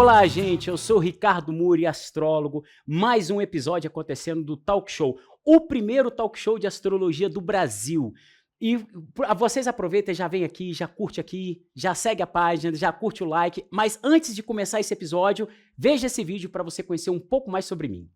Olá, gente, eu sou Ricardo Muri, astrólogo. Mais um episódio acontecendo do Talk Show, o primeiro talk show de astrologia do Brasil. E vocês aproveitem, já vem aqui, já segue a página, já curte o like. Mas antes de começar esse episódio, veja esse vídeo para você conhecer um pouco mais sobre mim.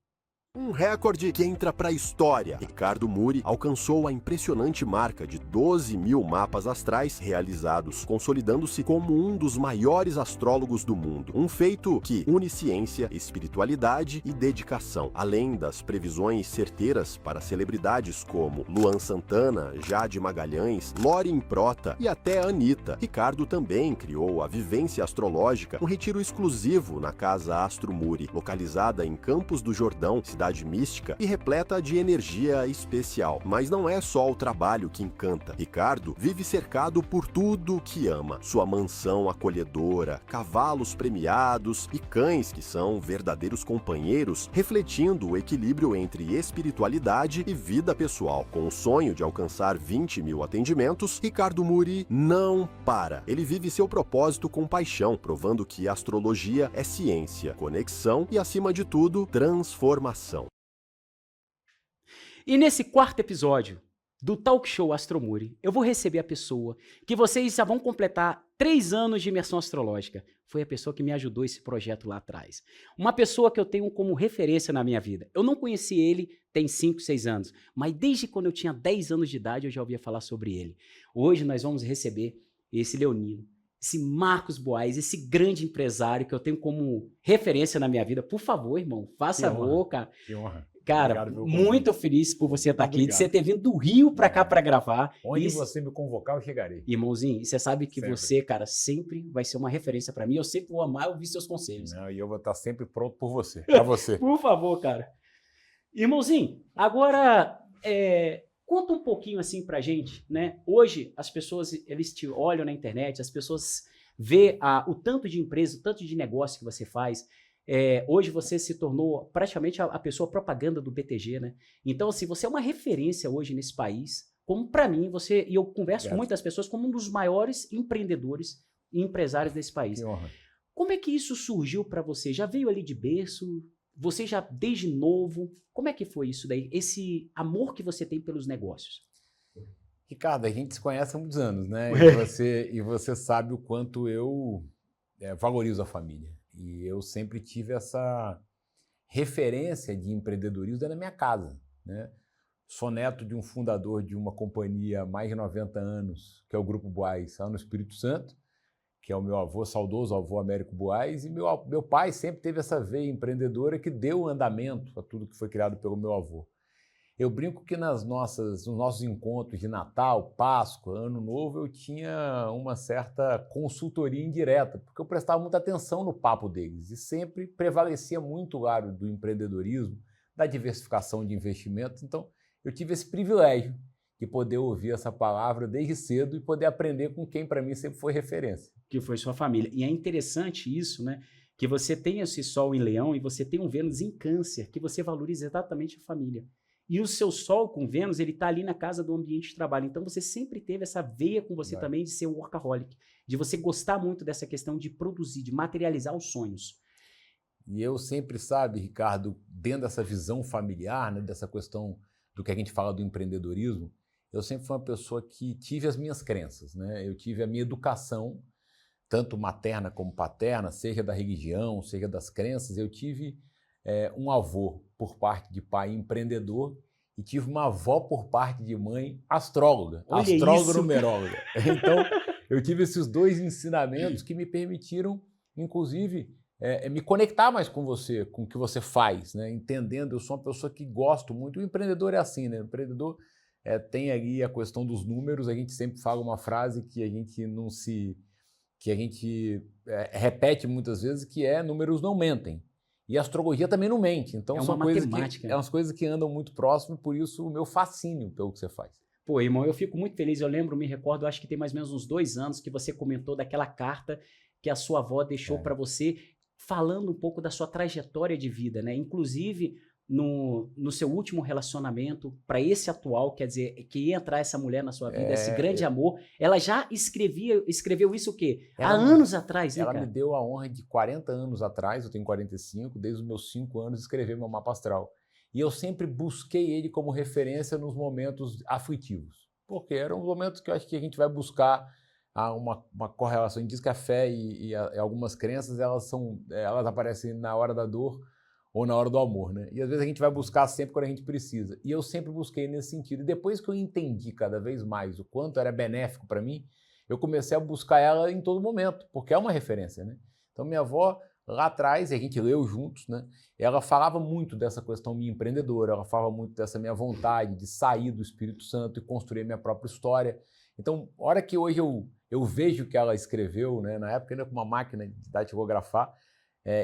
Um recorde que entra para a história. Ricardo Muri alcançou a impressionante marca de 12 mil mapas astrais realizados, consolidando-se como um dos maiores astrólogos do mundo. Um feito que une ciência, espiritualidade e dedicação, além das previsões certeiras para celebridades como Luan Santana, Jade Magalhães, Loren Prota e até Anitta. Ricardo também criou a Vivência Astrológica, um retiro exclusivo na Casa Astro Muri, localizada em Campos do Jordão, cidade mística e repleta de energia especial. Mas não é só o trabalho que encanta. Ricardo vive cercado por tudo que ama. Sua mansão acolhedora, cavalos premiados e cães que são verdadeiros companheiros, refletindo o equilíbrio entre espiritualidade e vida pessoal. Com o sonho de alcançar 20 mil atendimentos, Ricardo Muri não para. Ele vive seu propósito com paixão, provando que a astrologia é ciência, conexão e, acima de tudo, transformação. E nesse quarto episódio do Talk Show Astro Muri, eu vou receber a pessoa que vocês já vão completar 3 anos de imersão astrológica. Foi a pessoa que me ajudou esse projeto lá atrás. Uma pessoa que eu tenho como referência na minha vida. Eu não conheci ele tem 5, 6 anos, mas desde quando eu tinha 10 anos de idade eu já ouvia falar sobre ele. Hoje nós vamos receber esse leonino, esse Marcos Boaz, esse grande empresário que eu tenho como referência na minha vida. Por favor, irmão, faça favor, cara. Que honra. Cara, muito feliz por você estar aqui, de você ter vindo do Rio para cá para gravar. Onde você me convocar, eu chegarei. Irmãozinho, você sabe que sempre. Você, cara, sempre vai ser uma referência para mim. Eu sempre vou amar ouvir seus conselhos. Não, e eu vou estar sempre pronto por você, para você. Por favor, cara. Irmãozinho, agora conta um pouquinho assim pra gente, né? Hoje as pessoas, eles te olham na internet, as pessoas vê o tanto de empresa, o tanto de negócio que você faz. Hoje você se tornou praticamente a pessoa propaganda do BTG, né? Então, assim, você é uma referência hoje nesse país, como para mim, e eu converso com muitas pessoas como um dos maiores empreendedores e empresários desse país. Que honra. Como é que isso surgiu para você? Já veio ali de berço? Você já desde novo? Como é que foi isso daí? Esse amor que você tem pelos negócios? Ricardo, a gente se conhece há muitos anos, né? E você sabe o quanto eu valorizo a família. E eu sempre tive essa referência de empreendedorismo dentro da minha casa, né? Sou neto de um fundador de uma companhia há mais de 90 anos, que é o Grupo Boaz, lá no Espírito Santo, que é o meu avô, saudoso avô Américo Boaz, e meu pai sempre teve essa veia empreendedora que deu andamento a tudo que foi criado pelo meu avô. Eu brinco que nos nossos encontros de Natal, Páscoa, Ano Novo, eu tinha uma certa consultoria indireta, porque eu prestava muita atenção no papo deles e sempre prevalecia muito o lado do empreendedorismo, da diversificação de investimentos. Então, eu tive esse privilégio de poder ouvir essa palavra desde cedo e poder aprender com quem, para mim, sempre foi referência. Que foi sua família. E é interessante isso, né? Que você tem esse Sol em Leão e você tem um Vênus em Câncer, que você valoriza exatamente a família. E o seu Sol com Vênus, ele está ali na casa do ambiente de trabalho. Então, você sempre teve essa veia com você também de ser um workaholic, de você gostar muito dessa questão de produzir, de materializar os sonhos. E eu sempre, sabe, Ricardo, dentro dessa visão familiar, né, dessa questão do que a gente fala do empreendedorismo, eu sempre fui uma pessoa que tive as minhas crenças, né? Eu tive a minha educação, tanto materna como paterna, seja da religião, seja das crenças. Eu tive um avô por parte de pai empreendedor e tive uma avó por parte de mãe astróloga, astróloga numeróloga. Então, eu tive esses 2 ensinamentos que me permitiram, inclusive, me conectar mais com você, com o que você faz, né? Entendendo, eu sou uma pessoa que gosto muito. O empreendedor é assim, né? O empreendedor tem ali a questão dos números. A gente sempre fala uma frase que a gente repete muitas vezes, que números não mentem. E a astrologia também não mente. Então, são umas coisas que andam muito próximo, por isso o meu fascínio pelo que você faz. Pô, irmão, eu fico muito feliz. Eu lembro, me recordo, acho que tem mais ou menos uns 2 anos que você comentou daquela carta que a sua avó deixou para você, falando um pouco da sua trajetória de vida, né? Inclusive, no seu último relacionamento para esse atual, quer dizer, que ia entrar essa mulher na sua vida, esse grande amor, ela já escreveu isso o quê? Há anos atrás, né, ela cara? me deu a honra de 40 anos atrás, eu tenho 45, desde os meus 5 anos, escrever meu mapa astral. E eu sempre busquei ele como referência nos momentos aflitivos, porque eram os momentos que eu acho que a gente vai buscar uma correlação. A gente diz que a fé e algumas crenças, elas aparecem na hora da dor ou na hora do amor, né? E às vezes a gente vai buscar sempre quando a gente precisa. E eu sempre busquei nesse sentido. E depois que eu entendi cada vez mais o quanto era benéfico para mim, eu comecei a buscar ela em todo momento, porque é uma referência, né? Então minha avó, lá atrás, e a gente leu juntos, né? Ela falava muito dessa questão minha empreendedora, ela falava muito dessa minha vontade de sair do Espírito Santo e construir a minha própria história. Então, a hora que hoje eu vejo o que ela escreveu, né? Na época ainda com uma máquina de datilografar,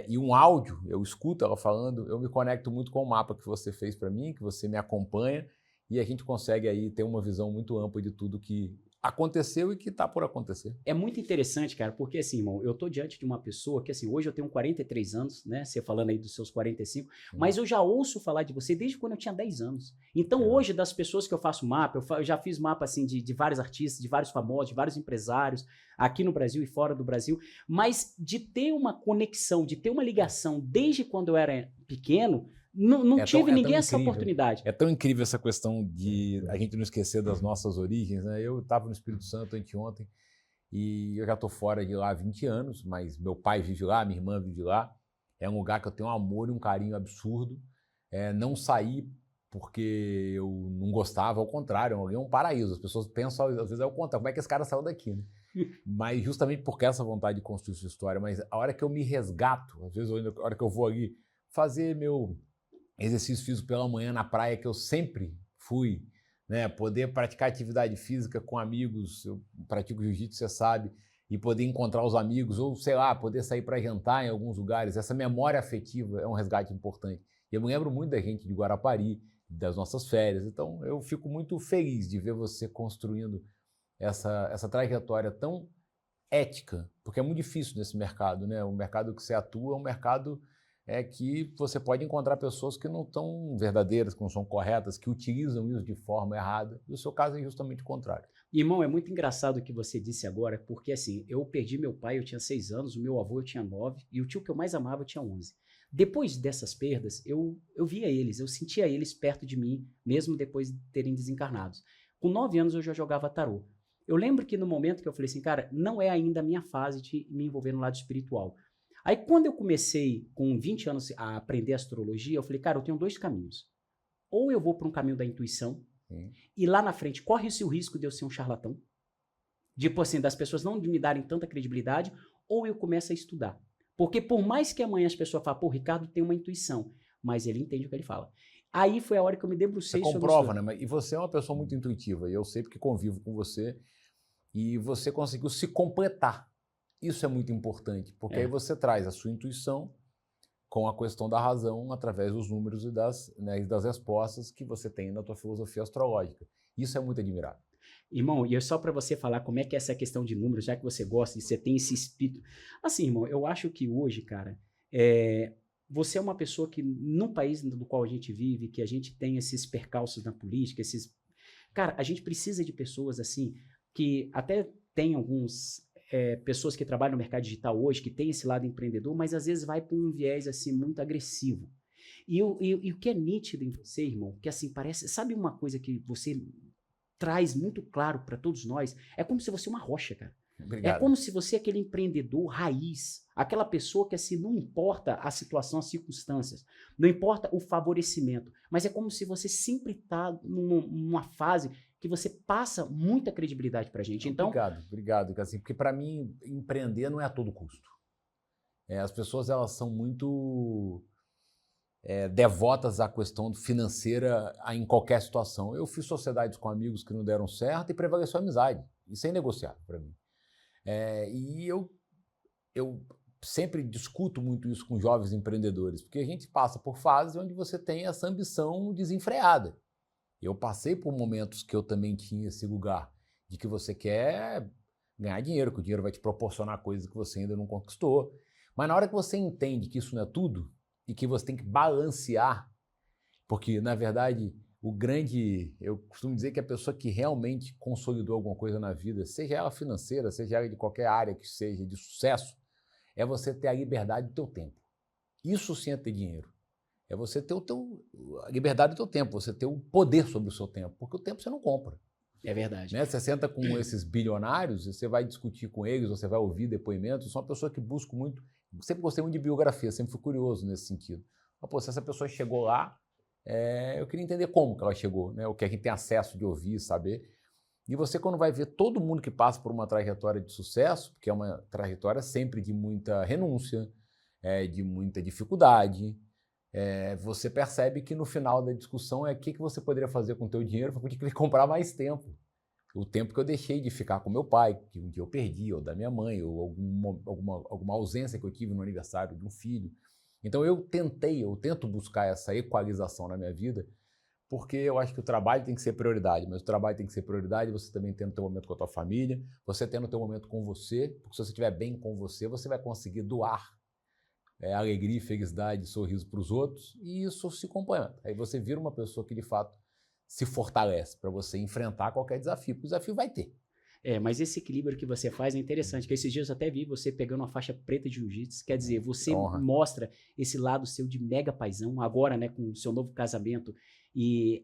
e um áudio, eu escuto ela falando, eu me conecto muito com o mapa que você fez para mim, que você me acompanha, e a gente consegue aí ter uma visão muito ampla de tudo que aconteceu e que está por acontecer. É muito interessante, cara, porque assim, irmão, eu tô diante de uma pessoa que assim, hoje eu tenho 43 anos, né, você falando aí dos seus 45, mas eu já ouço falar de você desde quando eu tinha 10 anos. Então hoje, das pessoas que eu faço mapa, eu já fiz mapa assim de vários artistas, de vários famosos, de vários empresários, aqui no Brasil e fora do Brasil, mas de ter uma conexão, de ter uma ligação desde quando eu era pequeno, não tive ninguém essa oportunidade. É tão incrível essa questão de a gente não esquecer das nossas origens, né? Eu estava no Espírito Santo anteontem e eu já estou fora de lá há 20 anos, mas meu pai vive lá, minha irmã vive lá. É um lugar que eu tenho um amor e um carinho absurdo. Não saí porque eu não gostava, ao contrário, é um paraíso. As pessoas pensam, às vezes, é o contrário, como é que esse cara saiu daqui, né? Mas justamente porque essa vontade de construir sua história, mas a hora que eu me resgato, às vezes a hora que eu vou ali fazer meu exercício físico pela manhã na praia, que eu sempre fui, né? Poder praticar atividade física com amigos, eu pratico jiu-jitsu, você sabe, e poder encontrar os amigos, ou sei lá, poder sair para jantar em alguns lugares, essa memória afetiva é um resgate importante. E eu me lembro muito da gente de Guarapari, das nossas férias, então eu fico muito feliz de ver você construindo essa trajetória tão ética, porque é muito difícil nesse mercado, né? O mercado que você atua é um mercado que você pode encontrar pessoas que não estão verdadeiras, que não são corretas, que utilizam isso de forma errada. E o seu caso é justamente o contrário. Irmão, é muito engraçado o que você disse agora, porque assim, eu perdi meu pai, eu tinha 6 anos, o meu avô eu tinha 9, e o tio que eu mais amava eu tinha 11. Depois dessas perdas, eu via eles, eu sentia eles perto de mim, mesmo depois de terem desencarnados. Com 9 anos eu já jogava tarô. Eu lembro que no momento que eu falei assim, cara, não é ainda a minha fase de me envolver no lado espiritual. Aí quando eu comecei com 20 anos a aprender astrologia, eu falei, cara, eu tenho 2 caminhos. Ou eu vou para um caminho da intuição, e lá na frente corre-se o risco de eu ser um charlatão, tipo assim, das pessoas não me darem tanta credibilidade, ou eu começo a estudar. Porque por mais que amanhã as pessoas falem, pô, o Ricardo tem uma intuição, mas ele entende o que ele fala. Aí foi a hora que eu me debrucei sobre isso. Você comprova, né? E você é uma pessoa muito intuitiva, e eu sei porque convivo com você, e você conseguiu se completar. Isso é muito importante, porque aí você traz a sua intuição com a questão da razão através dos números e das respostas que você tem na tua filosofia astrológica. Isso é muito admirável. Irmão, e é só para você falar como é que é essa questão de números, já que você gosta e você tem esse espírito. Assim, irmão, eu acho que hoje, cara, você é uma pessoa que, no país do qual a gente vive, que a gente tem esses percalços na política, Cara, a gente precisa de pessoas assim, que até tem alguns... pessoas que trabalham no mercado digital hoje, que tem esse lado empreendedor, mas às vezes vai por um viés assim muito agressivo. E o que é nítido em você, irmão, que assim parece, sabe uma coisa que você traz muito claro para todos nós? É como se você é uma rocha, cara. Obrigado. É como se você é aquele empreendedor raiz, aquela pessoa que assim não importa a situação, as circunstâncias, não importa o favorecimento, mas é como se você sempre está numa fase que você passa muita credibilidade pra gente. Então, obrigado, assim, porque para mim empreender não é a todo custo. As pessoas elas são muito devotas à questão financeira em qualquer situação. Eu fiz sociedades com amigos que não deram certo e prevaleceu a amizade. Isso é inegociável para mim. E eu sempre discuto muito isso com jovens empreendedores, porque a gente passa por fases onde você tem essa ambição desenfreada. Eu passei por momentos que eu também tinha esse lugar de que você quer ganhar dinheiro, que o dinheiro vai te proporcionar coisas que você ainda não conquistou. Mas na hora que você entende que isso não é tudo e que você tem que balancear, Porque, na verdade, eu costumo dizer que a pessoa que realmente consolidou alguma coisa na vida, seja ela financeira, seja ela de qualquer área que seja de sucesso, é você ter a liberdade do teu tempo. Isso sim é ter dinheiro. É você ter a liberdade do teu tempo, você ter o poder sobre o seu tempo, porque o tempo você não compra. É verdade. Né? Você senta com esses bilionários, você vai discutir com eles, você vai ouvir depoimentos. Eu sou uma pessoa que busco muito, sempre gostei muito de biografia, sempre fui curioso nesse sentido. Mas, pô, se essa pessoa chegou lá, eu queria entender como que ela chegou, né? O que a gente tem acesso de ouvir, saber. E você, quando vai ver todo mundo que passa por uma trajetória de sucesso, que é uma trajetória sempre de muita renúncia, de muita dificuldade, você percebe que no final da discussão o que você poderia fazer com o teu dinheiro para poder comprar mais tempo. O tempo que eu deixei de ficar com meu pai, que um dia eu perdi, ou da minha mãe, ou alguma ausência que eu tive no aniversário de um filho. Então eu tento buscar essa equalização na minha vida, porque eu acho que o trabalho tem que ser prioridade, mas o trabalho tem que ser prioridade, você também tendo o teu momento com a tua família, você tendo o teu momento com você, porque se você estiver bem com você, você vai conseguir doar alegria, felicidade, sorriso para os outros, e isso se complementa. Aí você vira uma pessoa que de fato se fortalece para você enfrentar qualquer desafio, porque o desafio vai ter. Mas esse equilíbrio que você faz é interessante, que esses dias eu até vi você pegando uma faixa preta de jiu-jitsu, quer dizer, você mostra esse lado seu de mega paizão, agora, né, com o seu novo casamento, e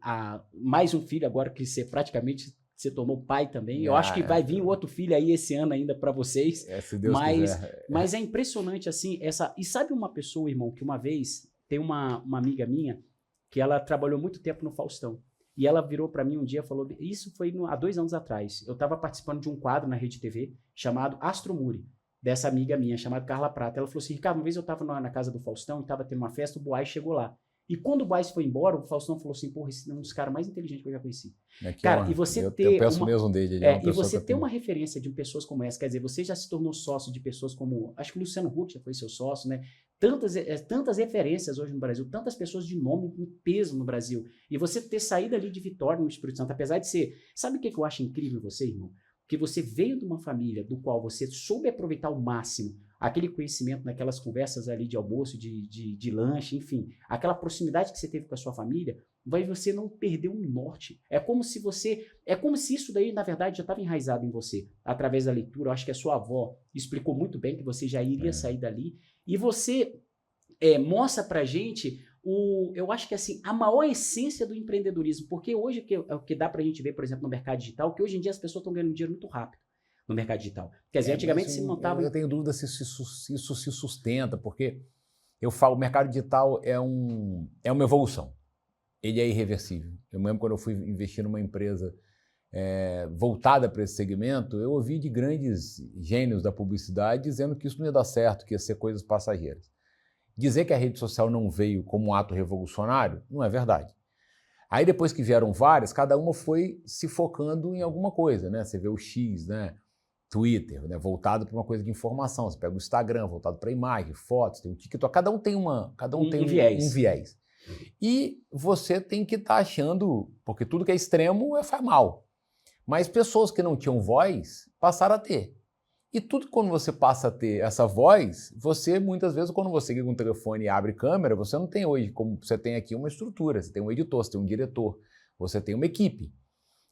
mais um filho agora que você praticamente se tornou pai também. Eu acho que vai vir outro filho aí esse ano ainda para vocês. Se Deus quiser. Mas é impressionante assim, e sabe uma pessoa, irmão, que uma vez, tem uma amiga minha, que ela trabalhou muito tempo no Faustão. E ela virou para mim um dia e falou, isso foi há 2 anos atrás, eu estava participando de um quadro na Rede TV chamado Astro Muri, dessa amiga minha, chamada Carla Prata. Ela falou assim, Ricardo, uma vez eu estava na casa do Faustão e estava tendo uma festa, o Boaz chegou lá. E quando o Boaz foi embora, o Faustão falou assim, porra, esse é um dos caras mais inteligentes que eu já conheci. Cara, e você eu peço mesmo dele. E você ter uma referência de pessoas como essa, quer dizer, você já se tornou sócio de pessoas como, acho que o Luciano Huck já foi seu sócio, né? Tantas referências hoje no Brasil, tantas pessoas de nome em peso no Brasil. E você ter saído ali de Vitória no Espírito Santo, apesar de ser... Sabe o que eu acho incrível em você, irmão? Que você veio de uma família do qual você soube aproveitar ao máximo aquele conhecimento naquelas conversas ali de almoço, de lanche, enfim, aquela proximidade que você teve com a sua família, vai você não perder um norte. É como se isso daí, na verdade, já estava enraizado em você, através da leitura. Eu acho que a sua avó explicou muito bem que você já iria sair dali, e você mostra pra gente eu acho que assim, a maior essência do empreendedorismo, porque hoje o que dá pra gente ver, por exemplo, no mercado digital, que hoje em dia as pessoas estão ganhando dinheiro muito rápido no mercado digital. Quer dizer, antigamente se montava... Eu tenho dúvida se isso se sustenta, porque eu falo, o mercado digital é uma evolução. Ele é irreversível. Eu me lembro quando eu fui investir numa empresa voltada para esse segmento, eu ouvi de grandes gênios da publicidade dizendo que isso não ia dar certo, que ia ser coisas passageiras. Dizer que a rede social não veio como um ato revolucionário não é verdade. Aí depois que vieram várias, cada uma foi se focando em alguma coisa, né? Você vê o X, né? Twitter, né? Voltado para uma coisa de informação. Você pega o Instagram, voltado para imagem, fotos, tem o TikTok, cada um tem um viés. E você tem que estar achando, porque tudo que é extremo faz mal. Mas pessoas que não tinham voz passaram a ter. E tudo quando você passa a ter essa voz, você muitas vezes, quando você liga um telefone e abre câmera, você não tem hoje, como você tem aqui, uma estrutura, você tem um editor, você tem um diretor, você tem uma equipe.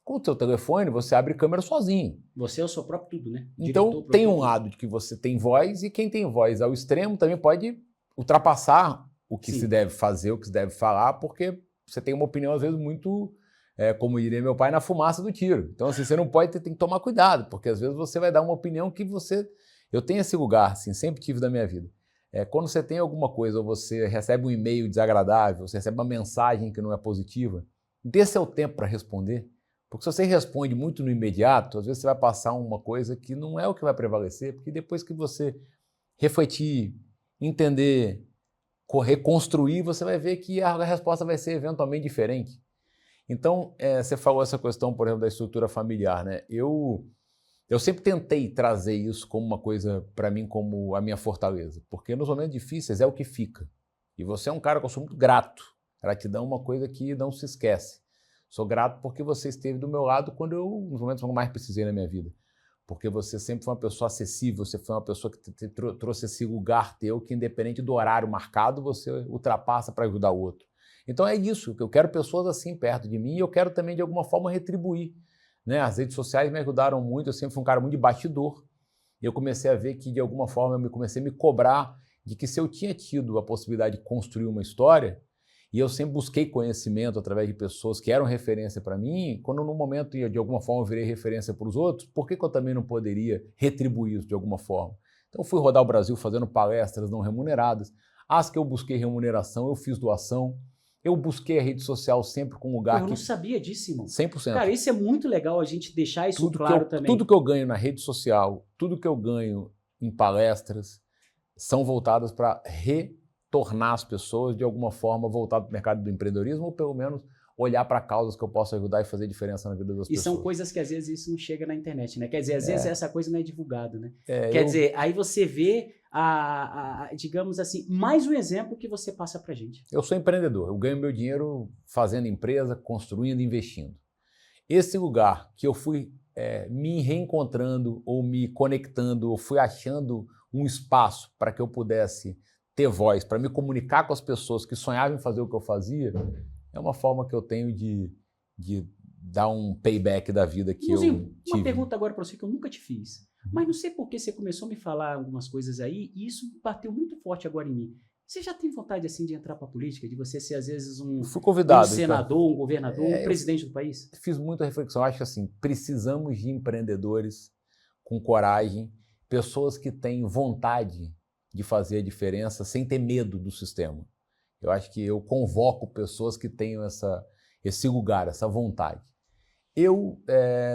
Com o seu telefone, você abre câmera sozinho. Você é o seu próprio tudo, né? Então, tem um lado de que você tem voz, e quem tem voz ao extremo também pode ultrapassar o que se deve fazer, o que se deve falar, porque você tem uma opinião, às vezes, muito... como diria meu pai, na fumaça do tiro. Então, assim, você não pode tem que tomar cuidado, porque às vezes você vai dar uma opinião que você... Eu tenho esse lugar, assim, sempre tive da minha vida. Quando você tem alguma coisa, ou você recebe um e-mail desagradável, você recebe uma mensagem que não é positiva, dê seu tempo para responder, porque se você responde muito no imediato, às vezes você vai passar uma coisa que não é o que vai prevalecer, porque depois que você refletir, entender, reconstruir, você vai ver que a resposta vai ser eventualmente diferente. Então, você falou essa questão, por exemplo, da estrutura familiar, né? Eu sempre tentei trazer isso como uma coisa, para mim, como a minha fortaleza, porque nos momentos difíceis é o que fica. E você é um cara que eu sou muito grato. Gratidão é uma coisa que não se esquece. Sou grato porque você esteve do meu lado nos momentos que eu mais precisei na minha vida. Porque você sempre foi uma pessoa acessível, você foi uma pessoa que trouxe esse lugar teu, que independente do horário marcado, você ultrapassa para ajudar o outro. Então é isso, eu quero pessoas assim perto de mim e eu quero também de alguma forma retribuir, né? As redes sociais me ajudaram muito, eu sempre fui um cara muito de bastidor e eu comecei a ver que de alguma forma eu comecei a me cobrar de que se eu tinha tido a possibilidade de construir uma história e eu sempre busquei conhecimento através de pessoas que eram referência para mim, quando no momento de alguma forma eu virei referência para os outros, por que eu também não poderia retribuir isso de alguma forma? Então fui rodar o Brasil fazendo palestras não remuneradas, as que eu busquei remuneração, eu fiz doação, eu busquei a rede social sempre com um lugar Eu que... não sabia disso, irmão. 100%. Cara, isso é muito legal a gente deixar isso claro também. Tudo que eu ganho na rede social, tudo que eu ganho em palestras, são voltadas para retornar as pessoas de alguma forma, voltar para o mercado do empreendedorismo ou pelo menos olhar para causas que eu possa ajudar e fazer diferença na vida das pessoas. E são coisas que às vezes isso não chega na internet, né? Quer dizer, às vezes essa coisa não é divulgada, né? Quer dizer, aí você vê, digamos assim, mais um exemplo que você passa pra gente. Eu sou empreendedor, eu ganho meu dinheiro fazendo empresa, construindo, investindo. Esse lugar que eu fui me reencontrando ou me conectando, ou fui achando um espaço para que eu pudesse ter voz, para me comunicar com as pessoas que sonhavam em fazer o que eu fazia, é uma forma que eu tenho de dar um payback da vida que eu tive. Uma pergunta agora para você que eu nunca te fiz, mas não sei por que você começou a me falar algumas coisas aí e isso bateu muito forte agora em mim. Você já tem vontade assim de entrar para a política, de você ser às vezes fui convidado, um senador, um governador, um presidente do país? Fiz muita reflexão. Acho que assim, precisamos de empreendedores com coragem, pessoas que têm vontade de fazer a diferença sem ter medo do sistema. Eu acho que eu convoco pessoas que tenham esse lugar, essa vontade. Eu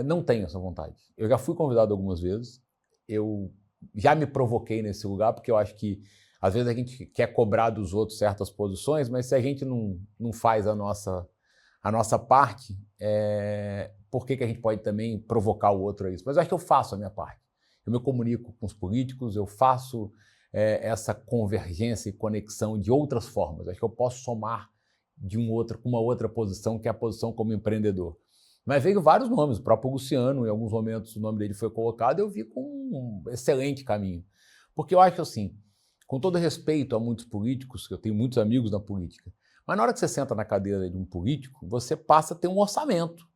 não tenho essa vontade. Eu já fui convidado algumas vezes, eu já me provoquei nesse lugar, porque eu acho que às vezes a gente quer cobrar dos outros certas posições, mas se a gente não faz a nossa parte, por que a gente pode também provocar o outro a isso? Mas eu acho que eu faço a minha parte. Eu me comunico com os políticos, eu faço essa convergência e conexão de outras formas. Acho que eu posso somar com uma outra posição, que é a posição como empreendedor. Mas veio vários nomes, o próprio Luciano, em alguns momentos o nome dele foi colocado, eu vi com um excelente caminho. Porque eu acho assim, com todo respeito a muitos políticos, que eu tenho muitos amigos na política, mas na hora que você senta na cadeira de um político, você passa a ter um orçamento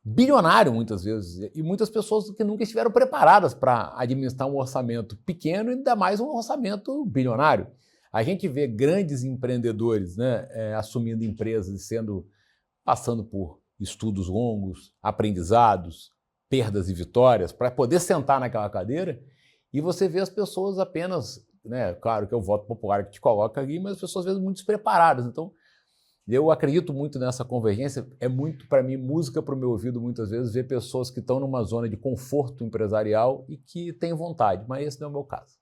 bilionário muitas vezes, e muitas pessoas que nunca estiveram preparadas para administrar um orçamento pequeno e ainda mais um orçamento bilionário. A gente vê grandes empreendedores, né, assumindo empresas e passando por estudos longos, aprendizados, perdas e vitórias, para poder sentar naquela cadeira, e você vê as pessoas apenas, né, claro que é o voto popular que te coloca ali, mas as pessoas às vezes muito despreparadas. Então, eu acredito muito nessa convergência, é muito, para mim, música para o meu ouvido, muitas vezes, ver pessoas que estão numa zona de conforto empresarial e que têm vontade, mas esse não é o meu caso.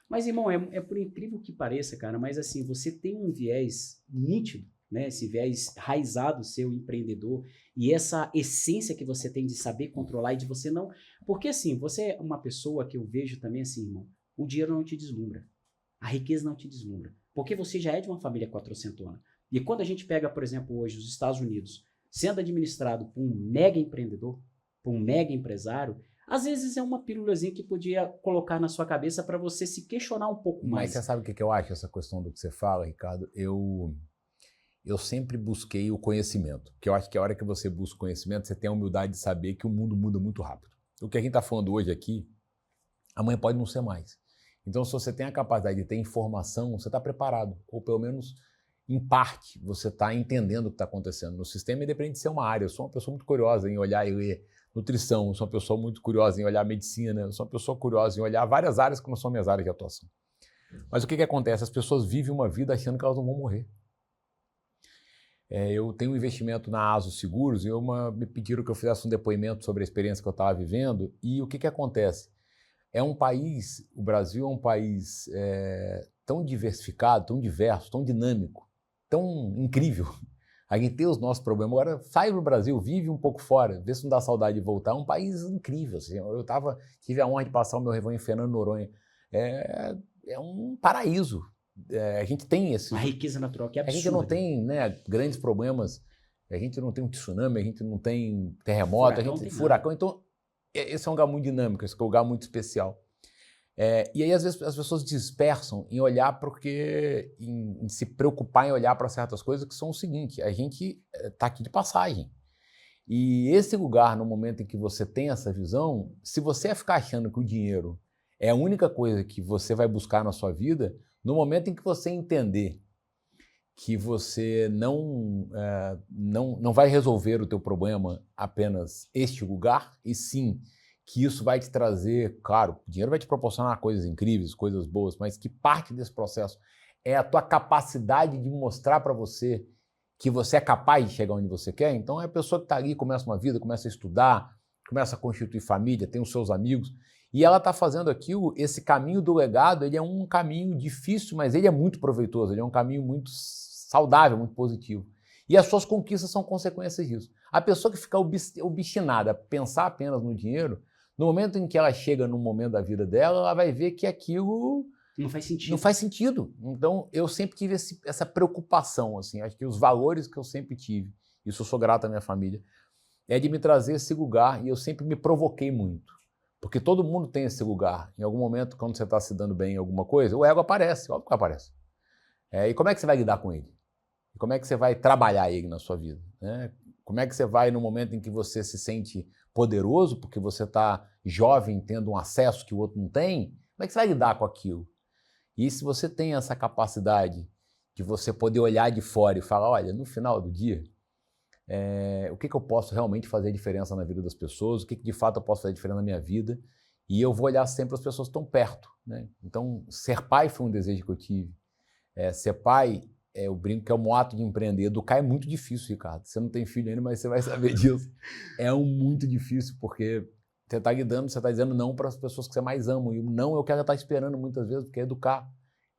Mas, irmão, é por incrível que pareça, cara, mas assim, você tem um viés nítido, né? Esse viés raizado seu, empreendedor, e essa essência que você tem de saber controlar e de você não... Porque assim, você é uma pessoa que eu vejo também assim, irmão, o dinheiro não te deslumbra, a riqueza não te deslumbra, porque você já é de uma família quatrocentona. E quando a gente pega, por exemplo, hoje os Estados Unidos sendo administrado por um mega empreendedor, por um mega empresário, às vezes é uma pílulazinha que podia colocar na sua cabeça para você se questionar um pouco mais. Mas você sabe o que eu acho, essa questão do que você fala, Ricardo? Eu sempre busquei o conhecimento, porque eu acho que a hora que você busca o conhecimento, você tem a humildade de saber que o mundo muda muito rápido. O que a gente está falando hoje aqui, amanhã pode não ser mais. Então, se você tem a capacidade de ter informação, você está preparado, ou pelo menos... em parte, você está entendendo o que está acontecendo no sistema, independente de ser uma área. Eu sou uma pessoa muito curiosa em olhar e ler nutrição, eu sou uma pessoa muito curiosa em olhar medicina, eu sou uma pessoa curiosa em olhar várias áreas que não são minhas áreas de atuação. Mas o que acontece? As pessoas vivem uma vida achando que elas não vão morrer. Eu tenho um investimento na Aso Seguros e me pediram que eu fizesse um depoimento sobre a experiência que eu estava vivendo e o que acontece? É um país, o Brasil é um país tão diversificado, tão diverso, tão dinâmico, tão incrível. A gente tem os nossos problemas. Agora, sai do Brasil, vive um pouco fora, vê se não dá saudade de voltar. É um país incrível. Assim. Eu tive a honra de passar o meu Réveillon em Fernando de Noronha. É um paraíso. A gente tem esse... Uma riqueza natural que é absurda. A gente não tem, né, grandes problemas. A gente não tem um tsunami, a gente não tem terremoto, furacão. Então, esse é um lugar muito dinâmico, esse é um lugar muito especial. E aí, às vezes, as pessoas dispersam em olhar porque, em se preocupar em olhar para certas coisas que são o seguinte: a gente está aqui de passagem. E esse lugar, no momento em que você tem essa visão, se você ficar achando que o dinheiro é a única coisa que você vai buscar na sua vida, no momento em que você entender que você não vai resolver o teu problema apenas este lugar, e sim que isso vai te trazer, claro, o dinheiro vai te proporcionar coisas incríveis, coisas boas, mas que parte desse processo é a tua capacidade de mostrar para você que você é capaz de chegar onde você quer. Então é a pessoa que está ali, começa uma vida, começa a estudar, começa a constituir família, tem os seus amigos, e ela está fazendo aquilo, esse caminho do legado, ele é um caminho difícil, mas ele é muito proveitoso, ele é um caminho muito saudável, muito positivo. E as suas conquistas são consequências disso. A pessoa que fica obstinada a pensar apenas no dinheiro, no momento em que ela chega num momento da vida dela, ela vai ver que aquilo Não faz sentido. não faz sentido. Então, eu sempre tive essa preocupação, assim, acho que os valores que eu sempre tive, isso eu sou grato à minha família, é de me trazer esse lugar, e eu sempre me provoquei muito. Porque todo mundo tem esse lugar. Em algum momento, quando você está se dando bem em alguma coisa, o ego aparece, óbvio que aparece. E como é que você vai lidar com ele? E como é que você vai trabalhar ele na sua vida? Né? Como é que você vai, no momento em que você se sente poderoso, porque você está jovem, tendo um acesso que o outro não tem, como é que você vai lidar com aquilo? E se você tem essa capacidade de você poder olhar de fora e falar, olha, no final do dia, o que eu posso realmente fazer diferença na vida das pessoas, o que de fato eu posso fazer diferença na minha vida, e eu vou olhar sempre as pessoas que estão perto. Né? Então, ser pai foi um desejo que eu tive. Ser pai, eu brinco que é um ato de empreender. Educar é muito difícil, Ricardo. Você não tem filho ainda, mas você vai saber disso. Muito difícil, porque você está lidando, você está dizendo não para as pessoas que você mais ama, e o não é o que ela está esperando muitas vezes, porque é educar.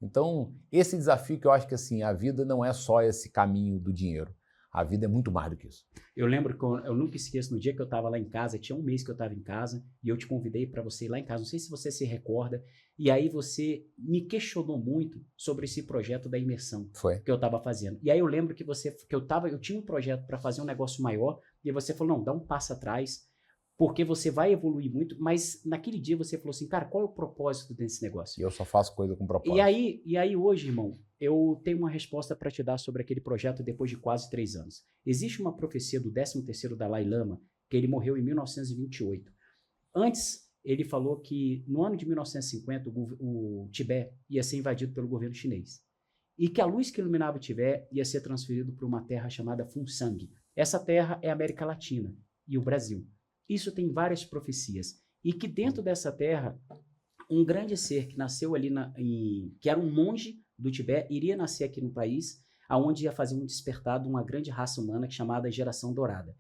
Então, esse desafio que eu acho que assim, a vida não é só esse caminho do dinheiro. A vida é muito mais do que isso. Eu lembro que eu nunca esqueço, no dia que eu estava lá em casa, tinha um mês que eu estava em casa, e eu te convidei para você ir lá em casa, não sei se você se recorda, e aí você me questionou muito sobre esse projeto da imersão que eu estava fazendo. E aí eu lembro que eu tinha um projeto para fazer um negócio maior, e você falou, não, dá um passo atrás, porque você vai evoluir muito, mas naquele dia você falou assim, cara, qual é o propósito desse negócio? E eu só faço coisa com propósito. E aí hoje, irmão, eu tenho uma resposta para te dar sobre aquele projeto depois de quase 3 anos. Existe uma profecia do 13º Dalai Lama, que ele morreu em 1928. Antes, ele falou que no ano de 1950 o Tibete ia ser invadido pelo governo chinês. E que a luz que iluminava o Tibete ia ser transferida para uma terra chamada Funsang. Essa terra é a América Latina e o Brasil. Isso tem várias profecias. E que dentro dessa terra, um grande ser que nasceu ali, que era um monge do Tibete, iria nascer aqui no país, aonde ia fazer um despertar de uma grande raça humana chamada Geração Dourada.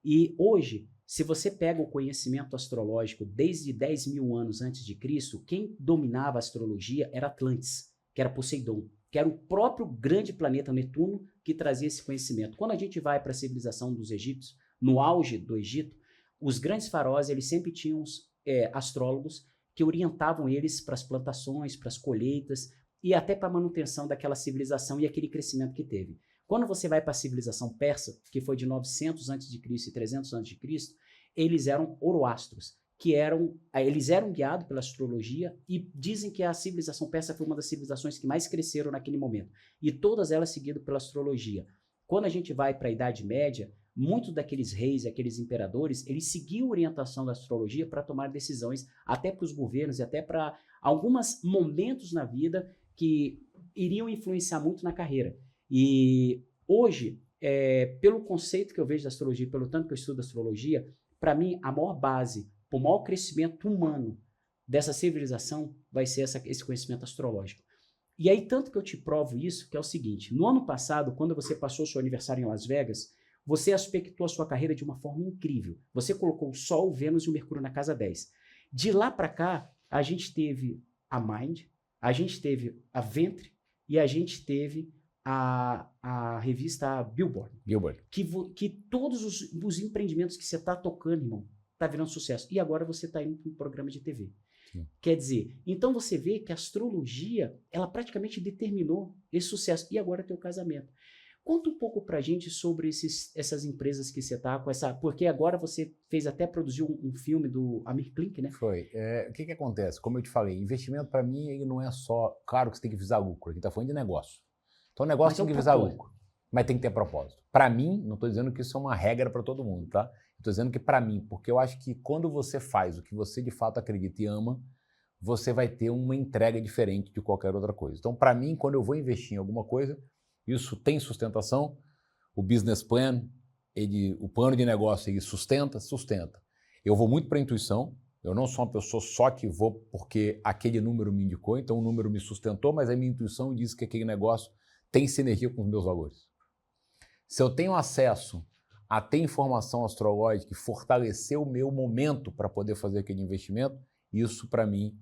E hoje, se você pega o conhecimento astrológico desde 10 mil anos antes de Cristo, quem dominava a astrologia era Atlantis, que era Poseidon, que era o próprio grande planeta Netuno que trazia esse conhecimento. Quando a gente vai para a civilização dos egípcios, no auge do Egito, os grandes faraós, eles sempre tinham astrólogos que orientavam eles para as plantações, para as colheitas e até para a manutenção daquela civilização e aquele crescimento que teve. Quando você vai para a civilização persa, que foi de 900 a.C. e 300 a.C., eles eram oroastros, eles eram guiados pela astrologia e dizem que a civilização persa foi uma das civilizações que mais cresceram naquele momento. E todas elas seguidas pela astrologia. Quando a gente vai para a Idade Média, muitos daqueles reis e aqueles imperadores, eles seguiam a orientação da astrologia para tomar decisões, até para os governos e até para alguns momentos na vida que iriam influenciar muito na carreira. E hoje, pelo conceito que eu vejo da astrologia, pelo tanto que eu estudo astrologia, para mim, a maior base, o maior crescimento humano dessa civilização vai ser esse conhecimento astrológico. E aí, tanto que eu te provo isso, que é o seguinte, no ano passado, quando você passou o seu aniversário em Las Vegas, você aspectou a sua carreira de uma forma incrível. Você colocou o Sol, o Vênus e o Mercúrio na casa 10. De lá para cá, a gente teve a Mind, a gente teve a Ventre e a gente teve a revista Billboard. Que todos os empreendimentos que você está tocando, irmão, está virando sucesso. E agora você está indo para um programa de TV. Sim. Quer dizer, então você vê que a astrologia, ela praticamente determinou esse sucesso. E agora tem o casamento. Conta um pouco pra gente sobre essas empresas que você tá com essa... Porque agora você fez até produzir um filme do Amir Klink, né? Foi. O que acontece? Como eu te falei, investimento para mim ele não é só... Claro que você tem que visar lucro, a gente está falando de negócio. Então o negócio Mas tem é o que visar propósito. lucro, mas tem que ter propósito. Para mim, não estou dizendo que isso é uma regra para todo mundo, tá? Estou dizendo que para mim, porque eu acho que quando você faz o que você de fato acredita e ama, você vai ter uma entrega diferente de qualquer outra coisa. Então, para mim, quando eu vou investir em alguma coisa, isso tem sustentação, o business plan, o plano de negócio, ele sustenta. Eu vou muito para a intuição, eu não sou uma pessoa só que vou porque aquele número me indicou, então o número me sustentou, mas a minha intuição diz que aquele negócio tem sinergia com os meus valores. Se eu tenho acesso a ter informação astrológica e fortalecer o meu momento para poder fazer aquele investimento, isso para mim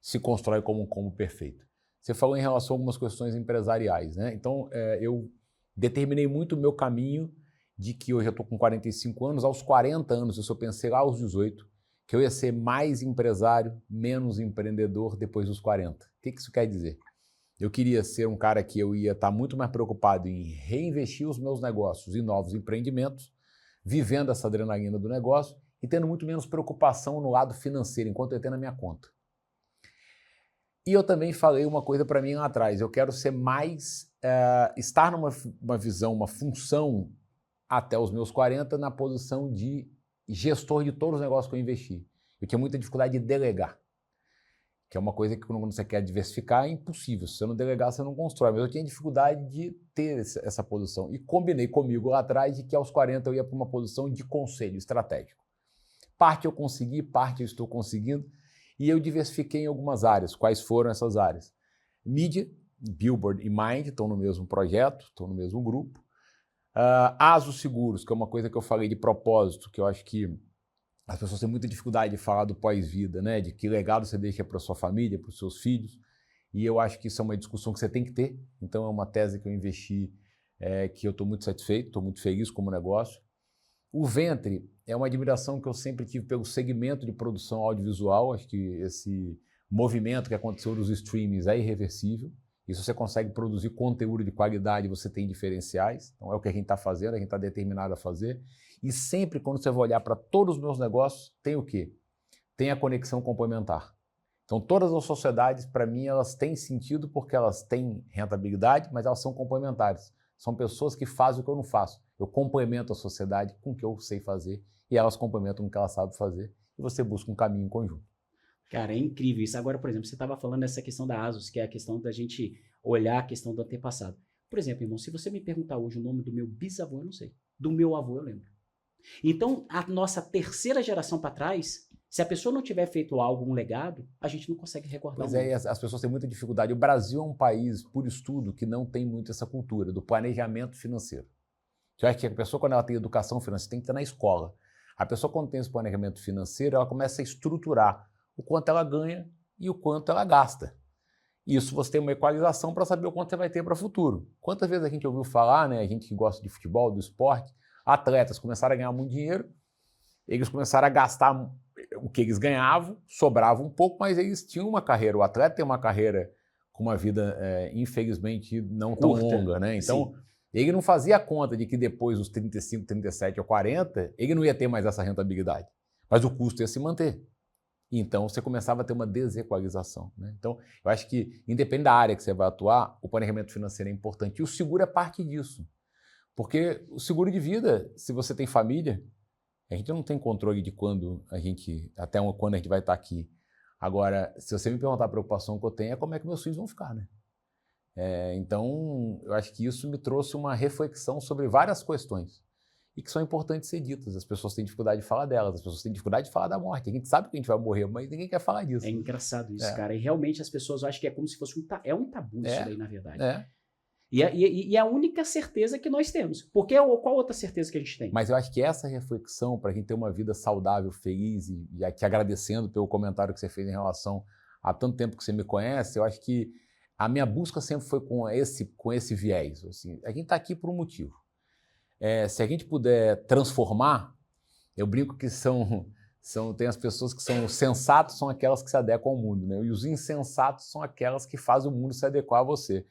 se constrói como um combo perfeito. Você falou em relação a algumas questões empresariais, né? Então, eu determinei muito o meu caminho de que hoje eu estou com 45 anos, aos 40 anos, eu pensei lá aos 18, que eu ia ser mais empresário, menos empreendedor depois dos 40. O que isso quer dizer? Eu queria ser um cara que eu ia estar muito mais preocupado em reinvestir os meus negócios em novos empreendimentos, vivendo essa adrenalina do negócio e tendo muito menos preocupação no lado financeiro, enquanto eu tenho na minha conta. E eu também falei uma coisa para mim lá atrás, eu quero ser mais, estar numa visão, uma função até os meus 40 na posição de gestor de todos os negócios que eu investi. Eu tinha muita dificuldade de delegar, que é uma coisa que quando você quer diversificar é impossível, se você não delegar você não constrói, mas eu tinha dificuldade de ter essa posição e combinei comigo lá atrás de que aos 40 eu ia para uma posição de conselho estratégico. Parte eu consegui, parte eu estou conseguindo, e eu diversifiquei em algumas áreas. Quais foram essas áreas? Mídia, Billboard e Mind estão no mesmo projeto, estão no mesmo grupo. Asus Seguros, que é uma coisa que eu falei de propósito, que eu acho que as pessoas têm muita dificuldade de falar do pós-vida, né? De que legado você deixa para sua família, para os seus filhos. E eu acho que isso é uma discussão que você tem que ter. Então é uma tese que eu investi, que eu estou muito satisfeito, estou muito feliz como negócio. O Ventre é uma admiração que eu sempre tive pelo segmento de produção audiovisual. Acho que esse movimento que aconteceu dos streamings é irreversível. E se você consegue produzir conteúdo de qualidade, você tem diferenciais. Então é o que a gente está fazendo, a gente está determinado a fazer. E sempre quando você vai olhar para todos os meus negócios, tem o quê? Tem a conexão complementar. Então todas as sociedades, para mim, elas têm sentido porque elas têm rentabilidade, mas elas são complementares. São pessoas que fazem o que eu não faço. Eu complemento a sociedade com o que eu sei fazer e elas complementam com o que elas sabem fazer e você busca um caminho em conjunto. Cara, é incrível isso. Agora, por exemplo, você estava falando dessa questão da ASUS, que é a questão da gente olhar a questão do antepassado. Por exemplo, irmão, se você me perguntar hoje o nome do meu bisavô, eu não sei. Do meu avô, eu lembro. Então, a nossa terceira geração para trás, se a pessoa não tiver feito algo, um legado, a gente não consegue recordar. Pois é, as pessoas têm muita dificuldade. O Brasil é um país, por estudo, que não tem muito essa cultura do planejamento financeiro. Eu acho que a pessoa, quando ela tem educação financeira, tem que estar na escola. A pessoa, quando tem esse planejamento financeiro, ela começa a estruturar o quanto ela ganha e o quanto ela gasta. Isso você tem uma equalização para saber o quanto você vai ter para o futuro. Quantas vezes a gente ouviu falar, né, a gente que gosta de futebol, do esporte, atletas começaram a ganhar muito dinheiro, eles começaram a gastar o que eles ganhavam, sobrava um pouco, mas eles tinham uma carreira. O atleta tem uma carreira com uma vida, infelizmente, não tão longa, né? Então, sim, ele não fazia conta de que depois dos 35, 37 ou 40, ele não ia ter mais essa rentabilidade. Mas o custo ia se manter. Então, você começava a ter uma desequalização, né? Então, eu acho que, independente da área que você vai atuar, o planejamento financeiro é importante. E o seguro é parte disso. Porque o seguro de vida, se você tem família, a gente não tem controle de até quando a gente vai estar aqui. Agora, se você me perguntar a preocupação que eu tenho é como é que meus filhos vão ficar, né? Então, eu acho que isso me trouxe uma reflexão sobre várias questões e que são importantes ser ditas. As pessoas têm dificuldade de falar delas, as pessoas têm dificuldade de falar da morte. A gente sabe que a gente vai morrer, mas ninguém quer falar disso. É engraçado isso, cara. E realmente as pessoas acham que é como se fosse um tabu isso daí, na verdade. E a única certeza que nós temos. Porque qual outra certeza que a gente tem? Mas eu acho que essa reflexão, para a gente ter uma vida saudável, feliz, e te agradecendo pelo comentário que você fez em relação a tanto tempo que você me conhece, eu acho que a minha busca sempre foi com esse viés. Assim, a gente está aqui por um motivo. Se a gente puder transformar, eu brinco que tem as pessoas que são sensatos, são aquelas que se adequam ao mundo, né? E os insensatos são aquelas que fazem o mundo se adequar a você.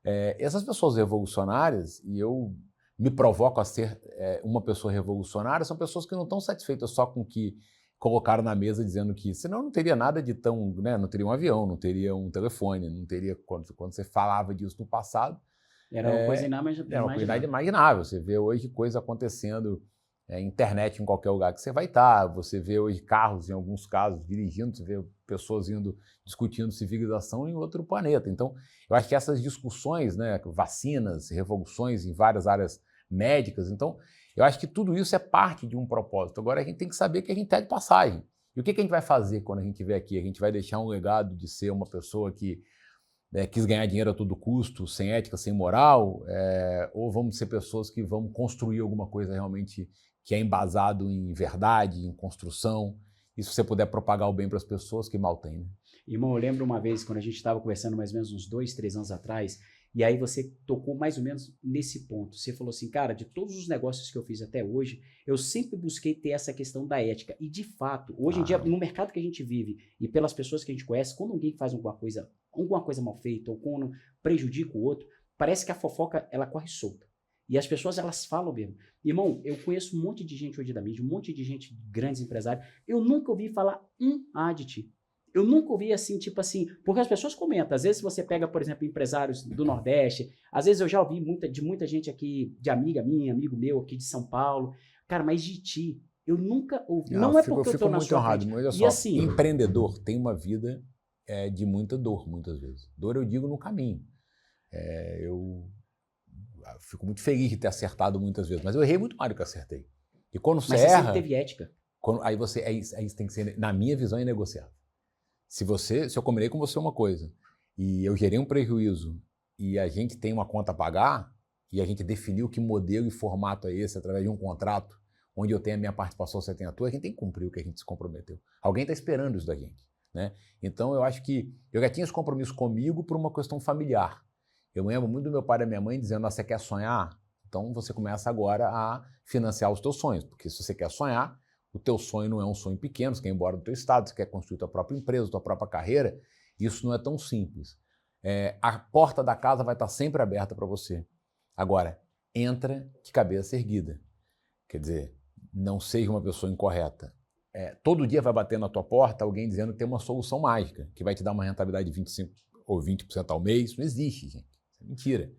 Essas pessoas revolucionárias, e eu me provoco a ser uma pessoa revolucionária, são pessoas que não estão satisfeitas só com o que colocaram na mesa dizendo que, senão não teria nada de tão, né, não teria um avião, não teria um telefone, não teria, quando você falava disso no passado, Era uma coisa era uma coisa inimaginável. Você vê hoje coisa acontecendo, internet em qualquer lugar que você vai estar, você vê hoje carros, em alguns casos, dirigindo, você vê pessoas discutindo civilização em outro planeta. Então, eu acho que essas discussões, né, vacinas, revoluções em várias áreas médicas, então, eu acho que tudo isso é parte de um propósito. Agora, a gente tem que saber que a gente está de passagem. E o que a gente vai fazer quando a gente estiver aqui? A gente vai deixar um legado de ser uma pessoa que quis ganhar dinheiro a todo custo, sem ética, sem moral, ou vamos ser pessoas que vão construir alguma coisa realmente que é embasado em verdade, em construção, e se você puder propagar o bem para as pessoas, que mal tem, né? Irmão, eu lembro uma vez, quando a gente estava conversando mais ou menos uns 2, 3 anos atrás, e aí você tocou mais ou menos nesse ponto. Você falou assim, cara, de todos os negócios que eu fiz até hoje, eu sempre busquei ter essa questão da ética. E de fato, hoje em dia, no mercado que a gente vive e pelas pessoas que a gente conhece, quando alguém faz alguma coisa mal feita ou quando prejudica o outro, parece que a fofoca, ela corre solta. E as pessoas, elas falam mesmo. Irmão, eu conheço um monte de gente hoje da mídia, um monte de gente, grandes empresários. Eu nunca ouvi falar de ti. Eu nunca ouvi assim, tipo assim, porque as pessoas comentam. Às vezes você pega, por exemplo, empresários do Nordeste. Às vezes eu já ouvi de muita gente aqui, de amiga minha, amigo meu aqui de São Paulo. Cara, mas de ti, eu nunca ouvi. Não é porque eu estou na sua frente. Olha só, assim, empreendedor tem uma vida de muita dor, muitas vezes. Dor eu digo no caminho. Eu fico muito feliz de ter acertado muitas vezes, mas eu errei muito mais do que acertei. E quando você erra... Mas você sempre teve ética. Aí tem que ser, na minha visão, inegociável. Se eu combinei com você uma coisa e eu gerei um prejuízo e a gente tem uma conta a pagar e a gente definiu que modelo e formato é esse através de um contrato onde eu tenho a minha participação, você tem a tua, a gente tem que cumprir o que a gente se comprometeu. Alguém está esperando isso da gente, né? Então eu acho que eu já tinha esse compromisso comigo por uma questão familiar. Eu lembro muito do meu pai e da minha mãe dizendo, você quer sonhar? Então você começa agora a financiar os teus sonhos, porque se você quer sonhar, o teu sonho não é um sonho pequeno, você quer ir embora do teu estado, você quer construir tua própria empresa, tua própria carreira, isso não é tão simples. A porta da casa vai estar sempre aberta para você. Agora, entra de cabeça erguida. Quer dizer, não seja uma pessoa incorreta. Todo dia vai bater na tua porta alguém dizendo que tem uma solução mágica, que vai te dar uma rentabilidade de 25% ou 20% ao mês. Não existe, gente. Isso é mentira.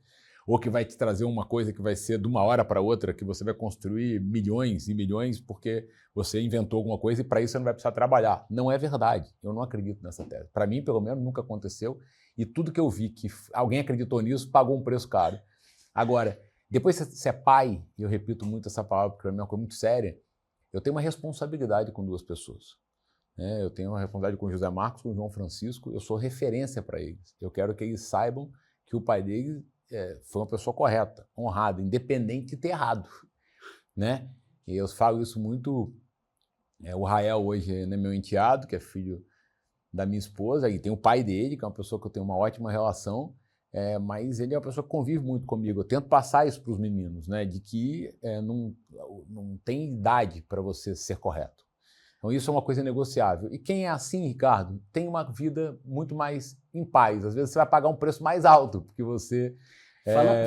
Ou que vai te trazer uma coisa que vai ser de uma hora para outra, que você vai construir milhões e milhões porque você inventou alguma coisa e para isso você não vai precisar trabalhar. Não é verdade. Eu não acredito nessa tese. Para mim, pelo menos, nunca aconteceu. E tudo que eu vi que alguém acreditou nisso, pagou um preço caro. Agora, depois que você é pai, e eu repito muito essa palavra porque para mim é uma coisa muito séria, eu tenho uma responsabilidade com duas pessoas. Eu tenho uma responsabilidade com o José Marcos, com o João Francisco, eu sou referência para eles. Eu quero que eles saibam que o pai deles foi uma pessoa correta, honrada, independente de ter errado, né? E eu falo isso muito. O Rael hoje é meu enteado, que é filho da minha esposa, e tem o pai dele, que é uma pessoa que eu tenho uma ótima relação, mas ele é uma pessoa que convive muito comigo. Eu tento passar isso para os meninos, né? De que não tem idade para você ser correto. Então isso é uma coisa negociável. E quem é assim, Ricardo, tem uma vida muito mais em paz. Às vezes você vai pagar um preço mais alto, porque você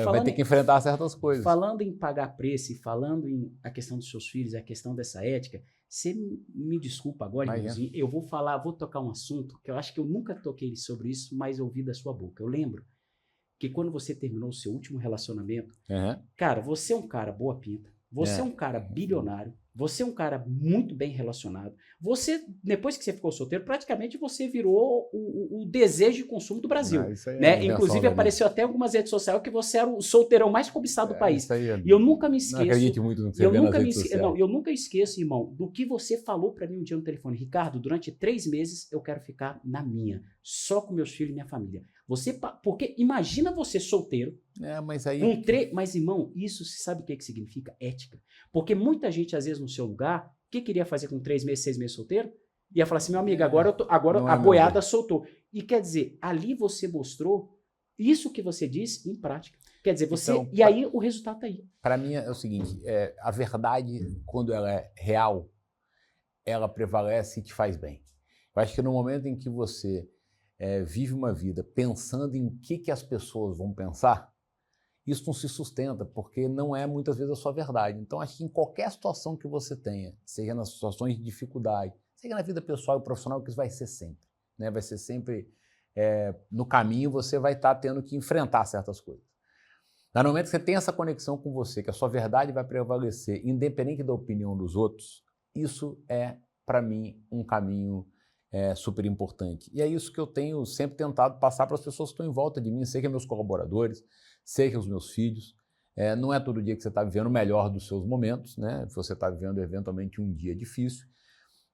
vai ter que enfrentar certas coisas. Falando em pagar preço e falando em a questão dos seus filhos, a questão dessa ética, você me desculpa agora, irmãozinho, eu vou tocar um assunto que eu acho que eu nunca toquei sobre isso, mas ouvi da sua boca. Eu lembro que quando você terminou o seu último relacionamento, cara, você é um cara boa pinta, você é um cara bilionário, você é um cara muito bem relacionado. Você, depois que você ficou solteiro, praticamente você virou o desejo de consumo do Brasil. Né? Inclusive, apareceu até em algumas redes sociais que você era o solteirão mais cobiçado do país. E eu nunca me esqueço. Não acredito muito no que você vê nas redes sociais. Eu nunca esqueço, irmão, do que você falou para mim um dia no telefone. Ricardo, durante 3 meses eu quero ficar na minha, só com meus filhos e minha família. Porque imagina você solteiro. Mas, irmão, isso você sabe o que significa? Ética. Porque muita gente, às vezes, no seu lugar, o que queria fazer com 3 meses, 6 meses solteiro? Ia falar assim, meu amigo, agora a boiada soltou. E quer dizer, ali você mostrou isso que você disse em prática. Quer dizer, você. Então, e aí o resultado está aí. Para mim é o seguinte: a verdade, quando ela é real, ela prevalece e te faz bem. Eu acho que no momento em que você vive uma vida pensando em o que as pessoas vão pensar, isso não se sustenta, porque não é muitas vezes a sua verdade. Então, acho que em qualquer situação que você tenha, seja nas situações de dificuldade, seja na vida pessoal e profissional, que isso vai ser sempre. Né? Vai ser sempre, no caminho, você vai estar tendo que enfrentar certas coisas. No momento que você tem essa conexão com você, que a sua verdade vai prevalecer, independente da opinião dos outros, isso é, para mim, um caminho super importante. E é isso que eu tenho sempre tentado passar para as pessoas que estão em volta de mim, seja meus colaboradores, seja os meus filhos. Não é todo dia que você está vivendo o melhor dos seus momentos, né? Você está vivendo eventualmente um dia difícil,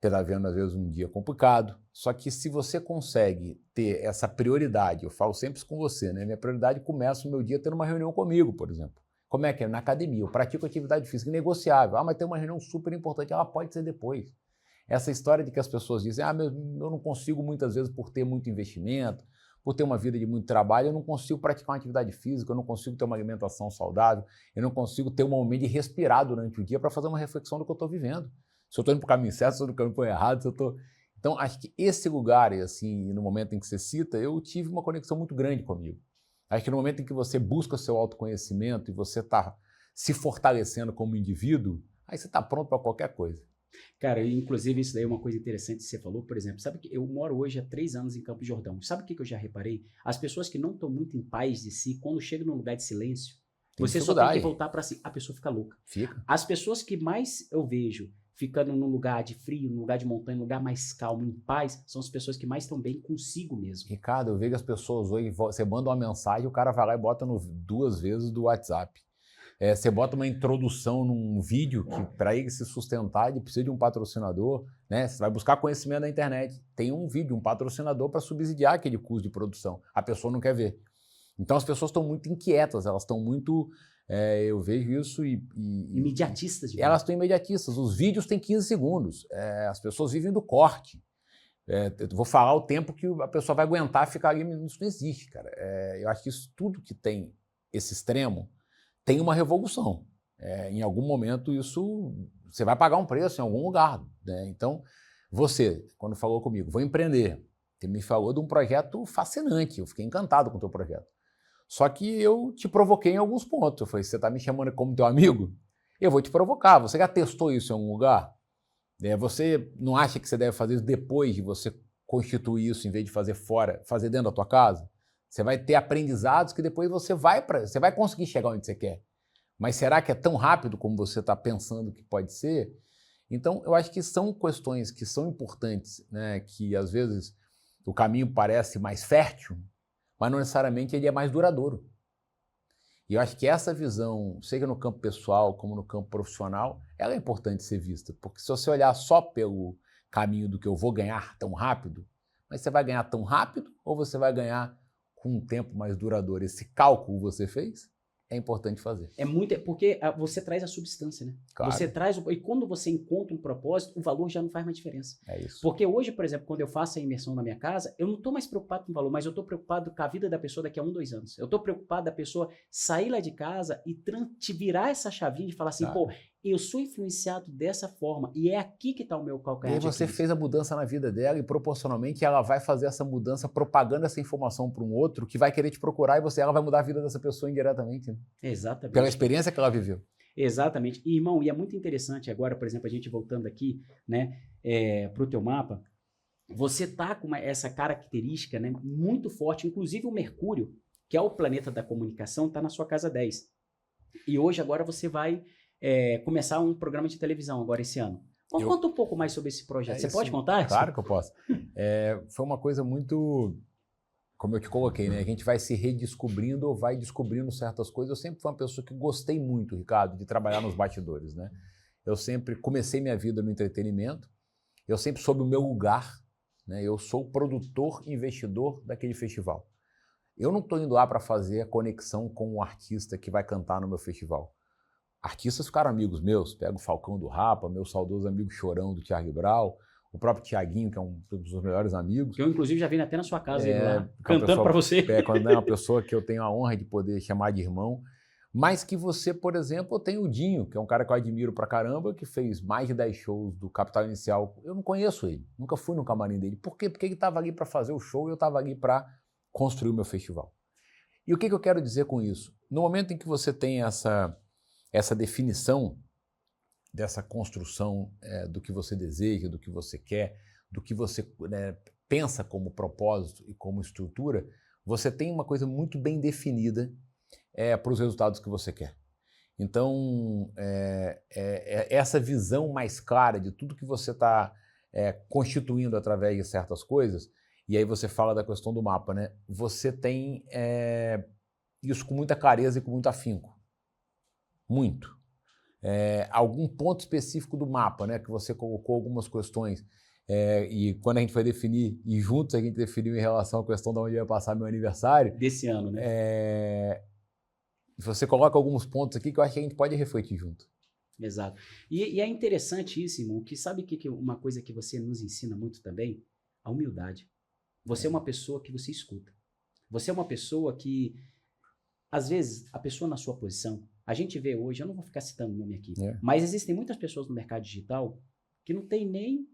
você está vivendo às vezes um dia complicado, só que se você consegue ter essa prioridade, eu falo sempre isso com você, né? Minha prioridade começa o meu dia tendo uma reunião comigo, por exemplo. Como é que é? Na academia, eu pratico atividade física inegociável. Mas tem uma reunião super importante, ela pode ser depois. Essa história de que as pessoas dizem, eu não consigo muitas vezes por ter muito investimento, por ter uma vida de muito trabalho, eu não consigo praticar uma atividade física, eu não consigo ter uma alimentação saudável, eu não consigo ter um momento de respirar durante o dia para fazer uma reflexão do que eu estou vivendo. Se eu estou indo para o caminho certo, se eu estou indo para o caminho errado, se eu estou... Então, acho que esse lugar, assim, no momento em que você cita, eu tive uma conexão muito grande comigo. Acho que no momento em que você busca seu autoconhecimento e você está se fortalecendo como indivíduo, aí você está pronto para qualquer coisa. Cara, inclusive isso daí é uma coisa interessante que você falou, por exemplo, sabe que eu moro hoje há 3 anos em Campos do Jordão, sabe o que eu já reparei? As pessoas que não estão muito em paz de si, quando chegam num lugar de silêncio, você só tem que voltar para si, a pessoa fica louca. Fica. As pessoas que mais eu vejo ficando num lugar de frio, num lugar de montanha, num lugar mais calmo, em paz, são as pessoas que mais estão bem consigo mesmo. Ricardo, eu vejo as pessoas hoje, você manda uma mensagem, o cara vai lá e bota 2 vezes do WhatsApp. Você bota uma introdução num vídeo que para ele se sustentar, ele precisa de um patrocinador, né? Você vai buscar conhecimento na internet. Tem um vídeo, um patrocinador para subsidiar aquele custo de produção. A pessoa não quer ver. Então as pessoas estão muito inquietas, elas estão muito... eu vejo isso imediatistas. Elas estão imediatistas. Os vídeos têm 15 segundos. As pessoas vivem do corte. Eu vou falar o tempo que a pessoa vai aguentar ficar ali. Isso não existe, cara. Eu acho que isso tudo que tem esse extremo tem uma revolução. Em algum momento isso... Você vai pagar um preço em algum lugar. Né? Então, você, quando falou comigo, vou empreender, você me falou de um projeto fascinante. Eu fiquei encantado com o teu projeto. Só que eu te provoquei em alguns pontos. Eu falei, você está me chamando como teu amigo? Eu vou te provocar. Você já testou isso em algum lugar? Você não acha que você deve fazer isso depois de você constituir isso, em vez de fazer fora, fazer dentro da tua casa? Você vai ter aprendizados que depois você vai conseguir chegar onde você quer. Mas será que é tão rápido como você está pensando que pode ser? Então, eu acho que são questões que são importantes, né? Que às vezes o caminho parece mais fértil, mas não necessariamente ele é mais duradouro. E eu acho que essa visão, seja no campo pessoal como no campo profissional, ela é importante ser vista. Porque se você olhar só pelo caminho do que eu vou ganhar tão rápido, mas você vai ganhar tão rápido ou você vai ganhar com um tempo mais duradouro? Esse cálculo você fez? É importante fazer. É muito, porque você traz a substância, né? Claro. Você traz, e quando você encontra um propósito, o valor já não faz mais diferença. É isso. Porque hoje, por exemplo, quando eu faço a imersão na minha casa, eu não estou mais preocupado com o valor, mas eu estou preocupado com a vida da pessoa daqui a 1, 2 anos. Eu estou preocupado da pessoa sair lá de casa e te virar essa chavinha e falar assim, Tá. pô, eu sou influenciado dessa forma e é aqui que está o meu calcanhar. E aí você fez a mudança na vida dela e proporcionalmente ela vai fazer essa mudança propagando essa informação para um outro que vai querer te procurar e ela vai mudar a vida dessa pessoa indiretamente. Né? Exatamente. Pela experiência que ela viveu. Exatamente. E, irmão, e é muito interessante agora, por exemplo, a gente voltando aqui, né, para o teu mapa, você tá com essa característica, né, muito forte, inclusive o Mercúrio, que é o planeta da comunicação, está na sua casa 10. E hoje, agora, você vai começar um programa de televisão agora esse ano. Conta um pouco mais sobre esse projeto. Você pode contar? Claro que eu posso. Foi uma coisa muito... Como eu te coloquei, né? A gente vai se redescobrindo ou vai descobrindo certas coisas. Eu sempre fui uma pessoa que gostei muito, Ricardo, de trabalhar nos bastidores, né? Eu sempre comecei minha vida no entretenimento, eu sempre soube o meu lugar, né? Eu sou o produtor investidor daquele festival. Eu não estou indo lá para fazer a conexão com o artista que vai cantar no meu festival. Artistas ficaram amigos meus, pego o Falcão do Rapa, meu saudoso amigo Chorão do Thiago Brau, o próprio Thiaguinho, que é um dos meus melhores amigos. Que eu, inclusive, já vim até na sua casa, lá, cantando para você. Quando é uma pessoa que eu tenho a honra de poder chamar de irmão. Mas que você, por exemplo, tem o Dinho, que é um cara que eu admiro pra caramba, que fez mais de 10 shows do Capital Inicial. Eu não conheço ele, nunca fui no camarim dele. Por quê? Porque ele estava ali para fazer o show e eu estava ali para construir o meu festival. E o que eu quero dizer com isso? No momento em que você tem essa definição dessa construção do que você deseja, do que você quer, do que você pensa como propósito e como estrutura, você tem uma coisa muito bem definida para os resultados que você quer. Então, essa visão mais clara de tudo que você está constituindo através de certas coisas, e aí você fala da questão do mapa, né? Você tem isso com muita clareza e com muito afinco. Muito. Algum ponto específico do mapa, né? Que você colocou algumas questões, e quando a gente foi definir, e juntos a gente definiu em relação à questão de onde eu ia passar meu aniversário. Desse ano, né? Você coloca alguns pontos aqui que eu acho que a gente pode refletir junto. Exato. E é interessantíssimo que sabe que uma coisa que você nos ensina muito também? A humildade. Você é uma pessoa que você escuta. Você é uma pessoa que, às vezes, a pessoa na sua posição, a gente vê hoje, eu não vou ficar citando o nome aqui, mas existem muitas pessoas no mercado digital que não tem nem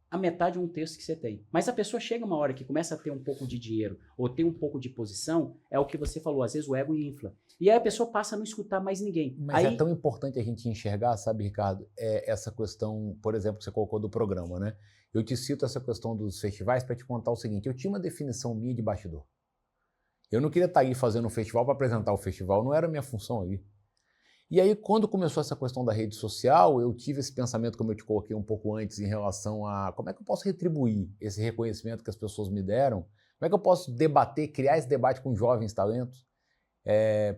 a metade de um texto que você tem. Mas a pessoa chega uma hora que começa a ter um pouco de dinheiro ou ter um pouco de posição, é o que você falou, às vezes o ego infla. E aí a pessoa passa a não escutar mais ninguém. Mas é tão importante a gente enxergar, sabe, Ricardo, essa questão, por exemplo, que você colocou do programa, né? Eu te cito essa questão dos festivais para te contar o seguinte, eu tinha uma definição minha de bastidor. Eu não queria estar aí fazendo um festival para apresentar o festival, não era a minha função ali. E aí, quando começou essa questão da rede social, eu tive esse pensamento, como eu te coloquei um pouco antes, em relação a como é que eu posso retribuir esse reconhecimento que as pessoas me deram, como é que eu posso debater, criar esse debate com jovens talentos,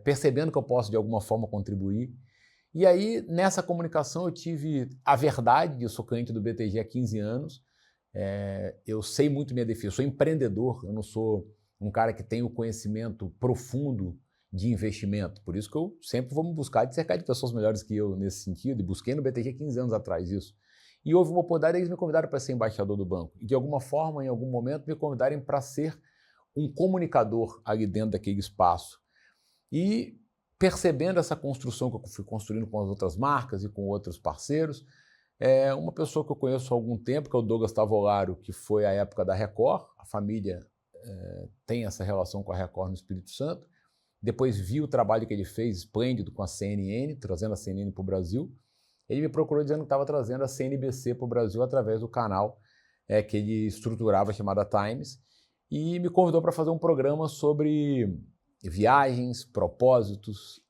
percebendo que eu posso, de alguma forma, contribuir. E aí, nessa comunicação, eu tive a verdade, eu sou cliente do BTG há 15 anos, eu sei muito minha defesa, eu sou empreendedor, eu não sou um cara que tem o conhecimento profundo de investimento. Por isso que eu sempre vou me buscar de cercar de pessoas melhores que eu nesse sentido, e busquei no BTG 15 anos atrás isso. E houve uma oportunidade, eles me convidaram para ser embaixador do banco. E de alguma forma, em algum momento, me convidaram para ser um comunicador ali dentro daquele espaço. E percebendo essa construção que eu fui construindo com as outras marcas e com outros parceiros, uma pessoa que eu conheço há algum tempo, que é o Douglas Tavolaro, que foi a época da Record, a família tem essa relação com a Record no Espírito Santo. Depois vi o trabalho que ele fez, esplêndido, com a CNN, trazendo a CNN para o Brasil. Ele me procurou dizendo que estava trazendo a CNBC para o Brasil através do canal que ele estruturava, chamada Times, e me convidou para fazer um programa sobre viagens, propósitos,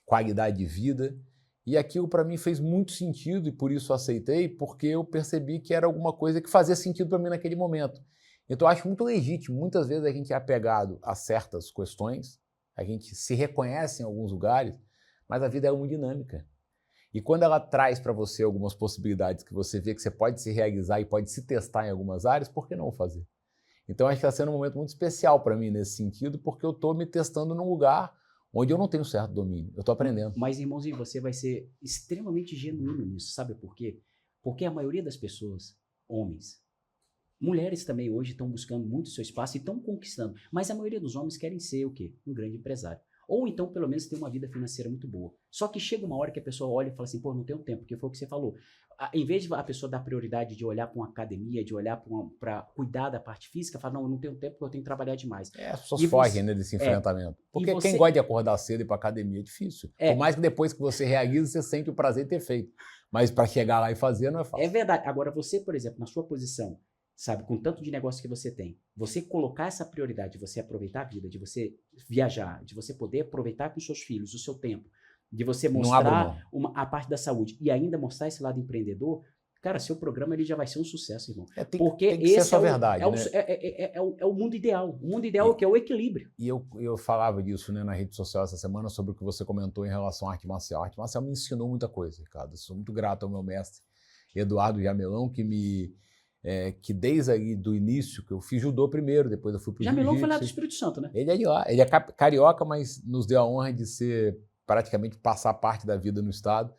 qualidade de vida. E aquilo para mim fez muito sentido e por isso aceitei, porque eu percebi que era alguma coisa que fazia sentido para mim naquele momento. Então, eu acho muito legítimo. Muitas vezes a gente é apegado a certas questões, a gente se reconhece em alguns lugares, mas a vida é muito dinâmica. E quando ela traz para você algumas possibilidades que você vê que você pode se realizar e pode se testar em algumas áreas, por que não fazer? Então, acho que está sendo um momento muito especial para mim nesse sentido, porque eu estou me testando num lugar onde eu não tenho certo domínio. Eu estou aprendendo. Mas, irmãozinho, você vai ser extremamente genuíno nisso. Sabe por quê? Porque a maioria das pessoas, homens, mulheres também hoje estão buscando muito seu espaço e estão conquistando. Mas a maioria dos homens querem ser o quê? Um grande empresário. Ou então, pelo menos, ter uma vida financeira muito boa. Só que chega uma hora que a pessoa olha e fala assim, pô, não tenho tempo, porque foi o que você falou. Em vez de a pessoa dar prioridade de olhar para uma academia, de olhar para cuidar da parte física, fala, não, eu não tenho tempo porque eu tenho que trabalhar demais. As pessoas fogem desse enfrentamento. Porque quem gosta de acordar cedo e ir para academia é difícil. Por mais que depois que você realiza, você sente o prazer de ter feito. Mas para chegar lá e fazer não é fácil. É verdade. Agora, você, por exemplo, na sua posição, sabe, com tanto de negócio que você tem, você colocar essa prioridade de você aproveitar a vida, de você viajar, de você poder aproveitar com os seus filhos o seu tempo, de você mostrar a parte da saúde e ainda mostrar esse lado empreendedor, cara, seu programa ele já vai ser um sucesso, irmão. Porque tem que ser a sua verdade, né? É o mundo ideal. O mundo ideal é o que? É o equilíbrio. E eu falava disso, né, na rede social essa semana sobre o que você comentou em relação à arte marcial. A arte marcial me ensinou muita coisa, Ricardo. Eu sou muito grato ao meu mestre, Eduardo Jamelão, que desde aí do início, que eu fiz judô primeiro, depois eu fui pro jiu-jitsu. Jamelão foi lá do Espírito Santo, né? Ele é de lá, ele é carioca, mas nos deu a honra de ser, praticamente, passar parte da vida no estado.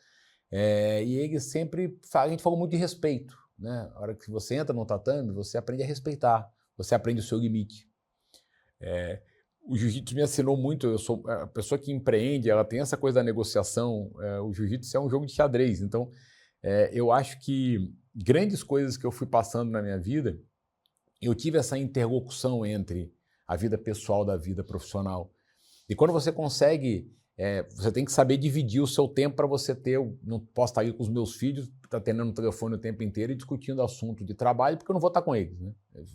E ele sempre, a gente falou muito de respeito, né? A hora que você entra no tatame, você aprende a respeitar, você aprende o seu limite. o jiu-jitsu me ensinou muito. Eu sou a pessoa que empreende, ela tem essa coisa da negociação. O jiu-jitsu é um jogo de xadrez. Então, eu acho que grandes coisas que eu fui passando na minha vida, eu tive essa interlocução entre a vida pessoal da vida profissional. E quando você consegue, você tem que saber dividir o seu tempo para você ter. Eu não posso estar aí com os meus filhos, atendendo no telefone o tempo inteiro e discutindo assunto de trabalho, porque eu não vou estar com eles, né?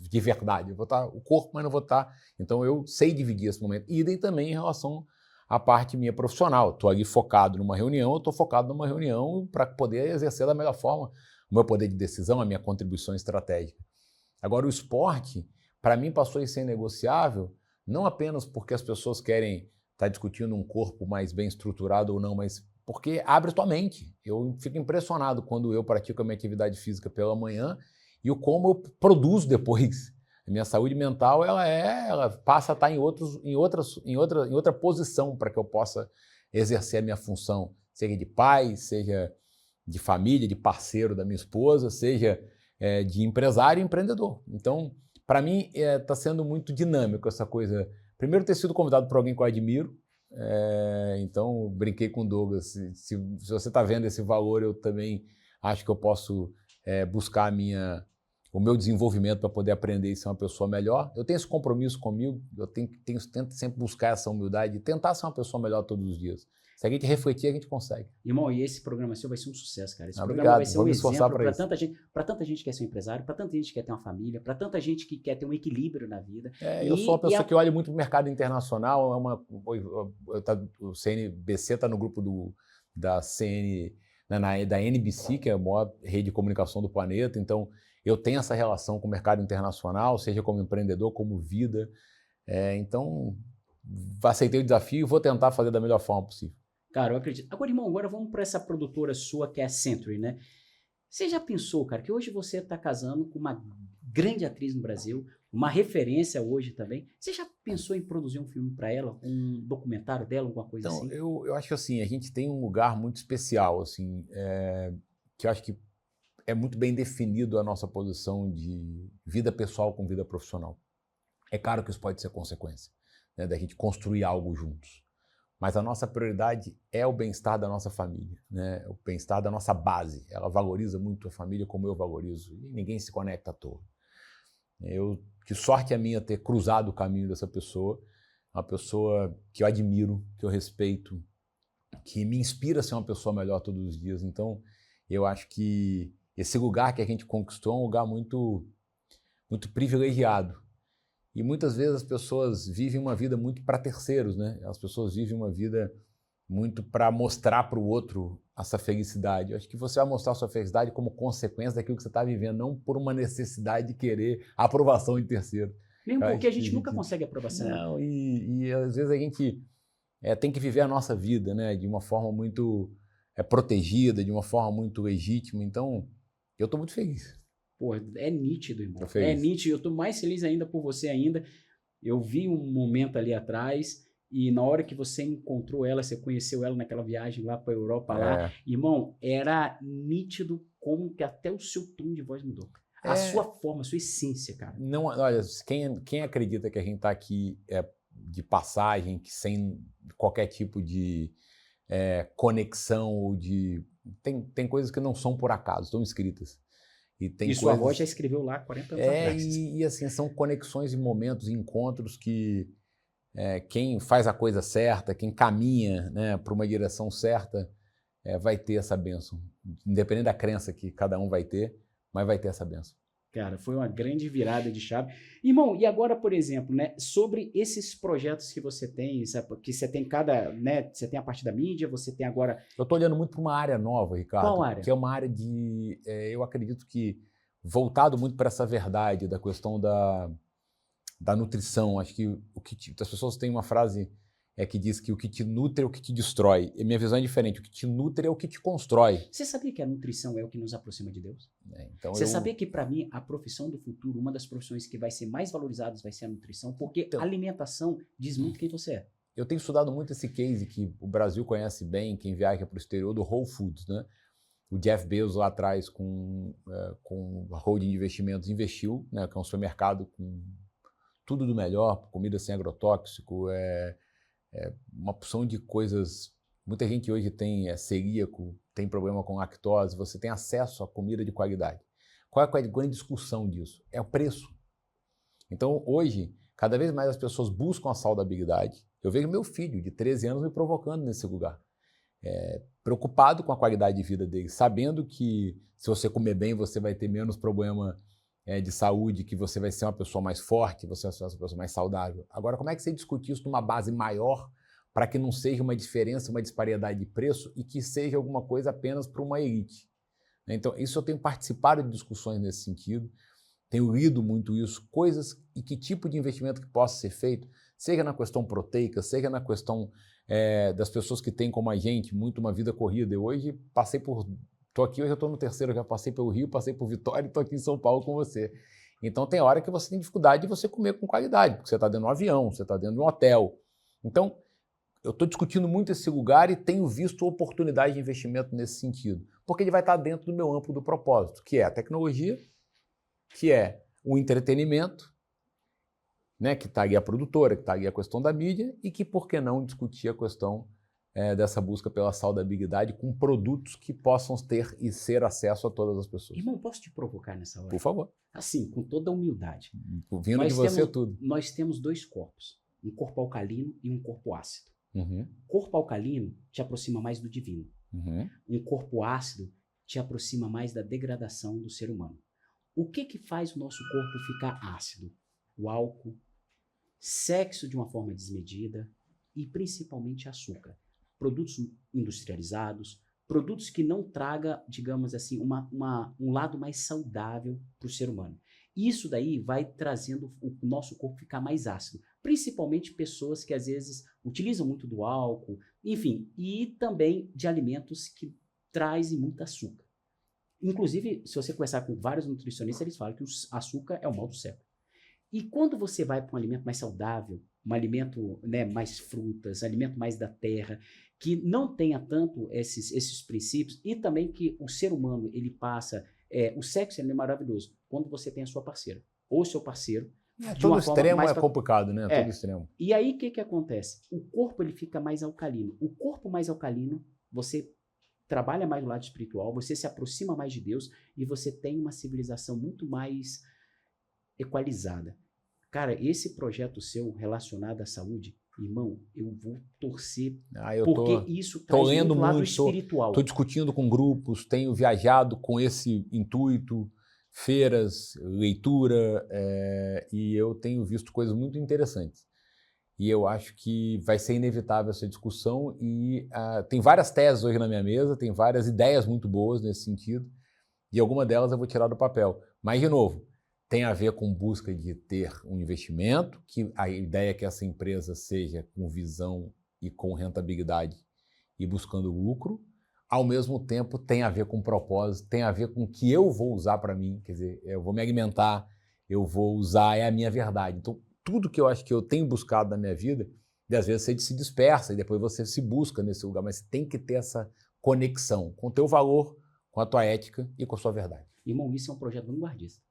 De verdade. Eu vou estar o corpo, mas não vou estar. Então eu sei dividir esse momento. Idem também em relação à parte minha profissional. Estou ali focado numa reunião, eu estou focado numa reunião para poder exercer da melhor forma o meu poder de decisão, a minha contribuição estratégica. Agora, o esporte, para mim, passou a ser negociável, não apenas porque as pessoas querem estar discutindo um corpo mais bem estruturado ou não, mas porque abre tua mente. Eu fico impressionado quando eu pratico a minha atividade física pela manhã e o como eu produzo depois. A minha saúde mental ela passa a estar em outra posição para que eu possa exercer a minha função, seja de pai, seja de família, de parceiro da minha esposa, seja de empresário e empreendedor. Então, para mim, está sendo muito dinâmico essa coisa. Primeiro, ter sido convidado por alguém que eu admiro. Então, brinquei com o Douglas. Se você está vendo esse valor, eu também acho que eu posso buscar o meu desenvolvimento para poder aprender e ser uma pessoa melhor. Eu tenho esse compromisso comigo, eu tento sempre buscar essa humildade e tentar ser uma pessoa melhor todos os dias. Se a gente refletir, a gente consegue. Irmão, e esse programa seu vai ser um sucesso, cara. Esse programa obrigado. vai ser Vou um me esforçar exemplo para tanta gente que quer ser um empresário, para tanta gente que quer ter uma família, para tanta gente que quer ter um equilíbrio na vida. Eu sou uma pessoa que olha muito para o mercado internacional. O CNBC está no grupo da NBC, que é a maior rede de comunicação do planeta. Então, eu tenho essa relação com o mercado internacional, seja como empreendedor, como vida. Então, aceitei o desafio e vou tentar fazer da melhor forma possível. Cara, eu acredito. Agora, irmão, vamos para essa produtora sua que é a Century, né? Você já pensou, cara, que hoje você está casando com uma grande atriz no Brasil, uma referência hoje também. Você já pensou em produzir um filme para ela, um documentário dela, alguma coisa assim? Então, eu acho que assim, a gente tem um lugar muito especial, assim, que eu acho que é muito bem definido a nossa posição de vida pessoal com vida profissional. É claro que isso pode ser consequência, né, da gente construir algo juntos. Mas a nossa prioridade é o bem-estar da nossa família, né? O bem-estar da nossa base. Ela valoriza muito a família como eu valorizo. E ninguém se conecta à toa. Que sorte a minha ter cruzado o caminho dessa pessoa. Uma pessoa que eu admiro, que eu respeito, que me inspira a ser uma pessoa melhor todos os dias. Então, eu acho que esse lugar que a gente conquistou é um lugar muito, muito privilegiado. E muitas vezes as pessoas vivem uma vida muito para terceiros, né? As pessoas vivem uma vida muito para mostrar para o outro essa felicidade. Eu acho que você vai mostrar a sua felicidade como consequência daquilo que você está vivendo, não por uma necessidade de querer a aprovação de terceiro. Mesmo porque a gente nunca consegue aprovação. Não, e às vezes a gente tem que viver a nossa vida, né? De uma forma muito protegida, de uma forma muito legítima. Então, eu estou muito feliz. Pô, é nítido, irmão. É nítido. Eu tô mais feliz ainda por você ainda. Eu vi um momento ali atrás e na hora que você encontrou ela, você conheceu ela naquela viagem lá para a Europa lá, irmão, era nítido como que até o seu tom de voz mudou. A sua forma, a sua essência, cara. Não, olha, quem acredita que a gente tá aqui de passagem, que sem qualquer tipo de conexão ou de... Tem coisas que não são por acaso, estão escritas. E sua avó já escreveu lá 40 anos atrás. E assim, são conexões e momentos, encontros que quem faz a coisa certa, quem caminha, né, para uma direção certa, vai ter essa bênção. Independente da crença que cada um vai ter, mas vai ter essa bênção. Cara, foi uma grande virada de chave. Irmão, e agora, por exemplo, né, sobre esses projetos que você tem, que você tem você tem a parte da mídia, você tem agora... Eu estou olhando muito para uma área nova, Ricardo. Qual área? Que é uma área de... eu acredito que voltado muito para essa verdade da questão da nutrição. Acho que as pessoas têm uma frase que diz que o que te nutre é o que te destrói. E minha visão é diferente. O que te nutre é o que te constrói. Você sabia que a nutrição é o que nos aproxima de Deus? Então você sabia que, para mim, a profissão do futuro, uma das profissões que vai ser mais valorizadas vai ser a nutrição? Porque a alimentação diz muito quem você é. Eu tenho estudado muito esse case que o Brasil conhece bem, quem viaja para o exterior, do Whole Foods, né? O Jeff Bezos lá atrás, com a holding de investimentos, investiu, né, que é um supermercado com tudo do melhor, comida sem agrotóxico, uma porção de coisas. Muita gente hoje tem celíaco, tem problema com lactose, você tem acesso a comida de qualidade. Qual é a grande discussão disso? É o preço. Então, hoje, cada vez mais as pessoas buscam a saudabilidade. Eu vejo meu filho de 13 anos me provocando nesse lugar. Preocupado com a qualidade de vida dele, sabendo que se você comer bem, você vai ter menos problema de saúde, que você vai ser uma pessoa mais forte, você vai ser uma pessoa mais saudável. Agora, como é que você discute isso numa base maior para que não seja uma diferença, uma disparidade de preço e que seja alguma coisa apenas para uma elite? Então, isso eu tenho participado de discussões nesse sentido, tenho lido muito isso, coisas e que tipo de investimento que possa ser feito, seja na questão proteica, seja na questão das pessoas que têm como a gente muito uma vida corrida. Eu hoje estou aqui, hoje eu estou no terceiro, já passei pelo Rio, passei por Vitória e estou aqui em São Paulo com você. Então tem hora que você tem dificuldade de você comer com qualidade, porque você está dentro de um avião, você está dentro de um hotel. Então, eu estou discutindo muito esse lugar e tenho visto oportunidade de investimento nesse sentido, porque ele vai estar dentro do meu amplo do propósito, que é a tecnologia, que é o entretenimento, né, que está ali a produtora, que está ali a questão da mídia e que, por que não, discutir a questão dessa busca pela saudabilidade com produtos que possam ter e ser acesso a todas as pessoas. Irmão, posso te provocar nessa hora? Por favor. Assim, com toda a humildade. Vindo de você tudo. Nós temos dois corpos, um corpo alcalino e um corpo ácido. Uhum. Corpo alcalino te aproxima mais do divino. Uhum. Um corpo ácido te aproxima mais da degradação do ser humano. O que faz o nosso corpo ficar ácido? O álcool, sexo de uma forma desmedida e principalmente açúcar. Produtos industrializados, produtos que não tragam, digamos assim, um lado mais saudável para o ser humano. Isso daí vai trazendo o nosso corpo ficar mais ácido, principalmente pessoas que às vezes utilizam muito do álcool, enfim, e também de alimentos que trazem muito açúcar. Inclusive, se você conversar com vários nutricionistas, eles falam que o açúcar é o mal do século. E quando você vai para um alimento mais saudável, um alimento, né, mais frutas, alimento mais da terra, que não tenha tanto esses princípios, e também que o ser humano, ele passa, o sexo ele é maravilhoso, quando você tem a sua parceira, ou seu parceiro, todo extremo é complicado, né? Todo extremo. E aí, o que acontece? O corpo, ele fica mais alcalino. O corpo mais alcalino, você trabalha mais no lado espiritual, você se aproxima mais de Deus e você tem uma civilização muito mais equalizada. Cara, esse projeto seu relacionado à saúde, irmão, eu vou torcer, porque isso traz muito lado espiritual. Estou discutindo com grupos, tenho viajado com esse intuito, feiras, leitura, e eu tenho visto coisas muito interessantes. E eu acho que vai ser inevitável essa discussão e tem várias teses hoje na minha mesa, tem várias ideias muito boas nesse sentido, e alguma delas eu vou tirar do papel. Mas, de novo, tem a ver com busca de ter um investimento, que a ideia é que essa empresa seja com visão e com rentabilidade e buscando lucro, ao mesmo tempo tem a ver com propósito, tem a ver com o que eu vou usar para mim, quer dizer, eu vou me alimentar, eu vou usar, é a minha verdade. Então, tudo que eu acho que eu tenho buscado na minha vida, e às vezes você se dispersa e depois você se busca nesse lugar, mas tem que ter essa conexão com o teu valor, com a tua ética e com a sua verdade. Irmão, isso é um projeto vanguardista.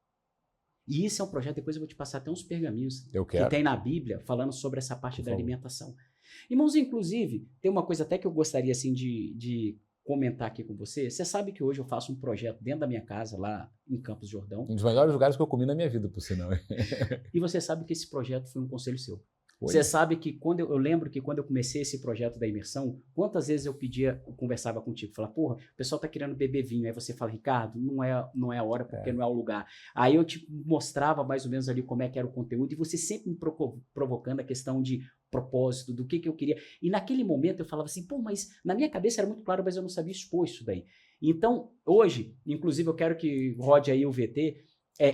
E isso é um projeto, depois eu vou te passar até uns pergaminhos que tem na Bíblia falando sobre essa parte da alimentação. Irmãos, inclusive, tem uma coisa até que eu gostaria assim de comentar aqui com você. Você sabe que hoje eu faço um projeto dentro da minha casa, lá em Campos do Jordão. Um dos melhores lugares que eu comi na minha vida, por sinal. E você sabe que esse projeto foi um conselho seu. Você sabe que quando eu lembro que quando eu comecei esse projeto da imersão, quantas vezes eu conversava contigo, falava, porra, o pessoal tá querendo beber vinho, aí você fala, Ricardo, não é a hora porque não é o lugar. Aí eu te mostrava mais ou menos ali como é que era o conteúdo e você sempre me provocando a questão de propósito, do que eu queria. E naquele momento eu falava assim, pô, mas na minha cabeça era muito claro, mas eu não sabia expor isso daí. Então, hoje, inclusive eu quero que rode aí o VT,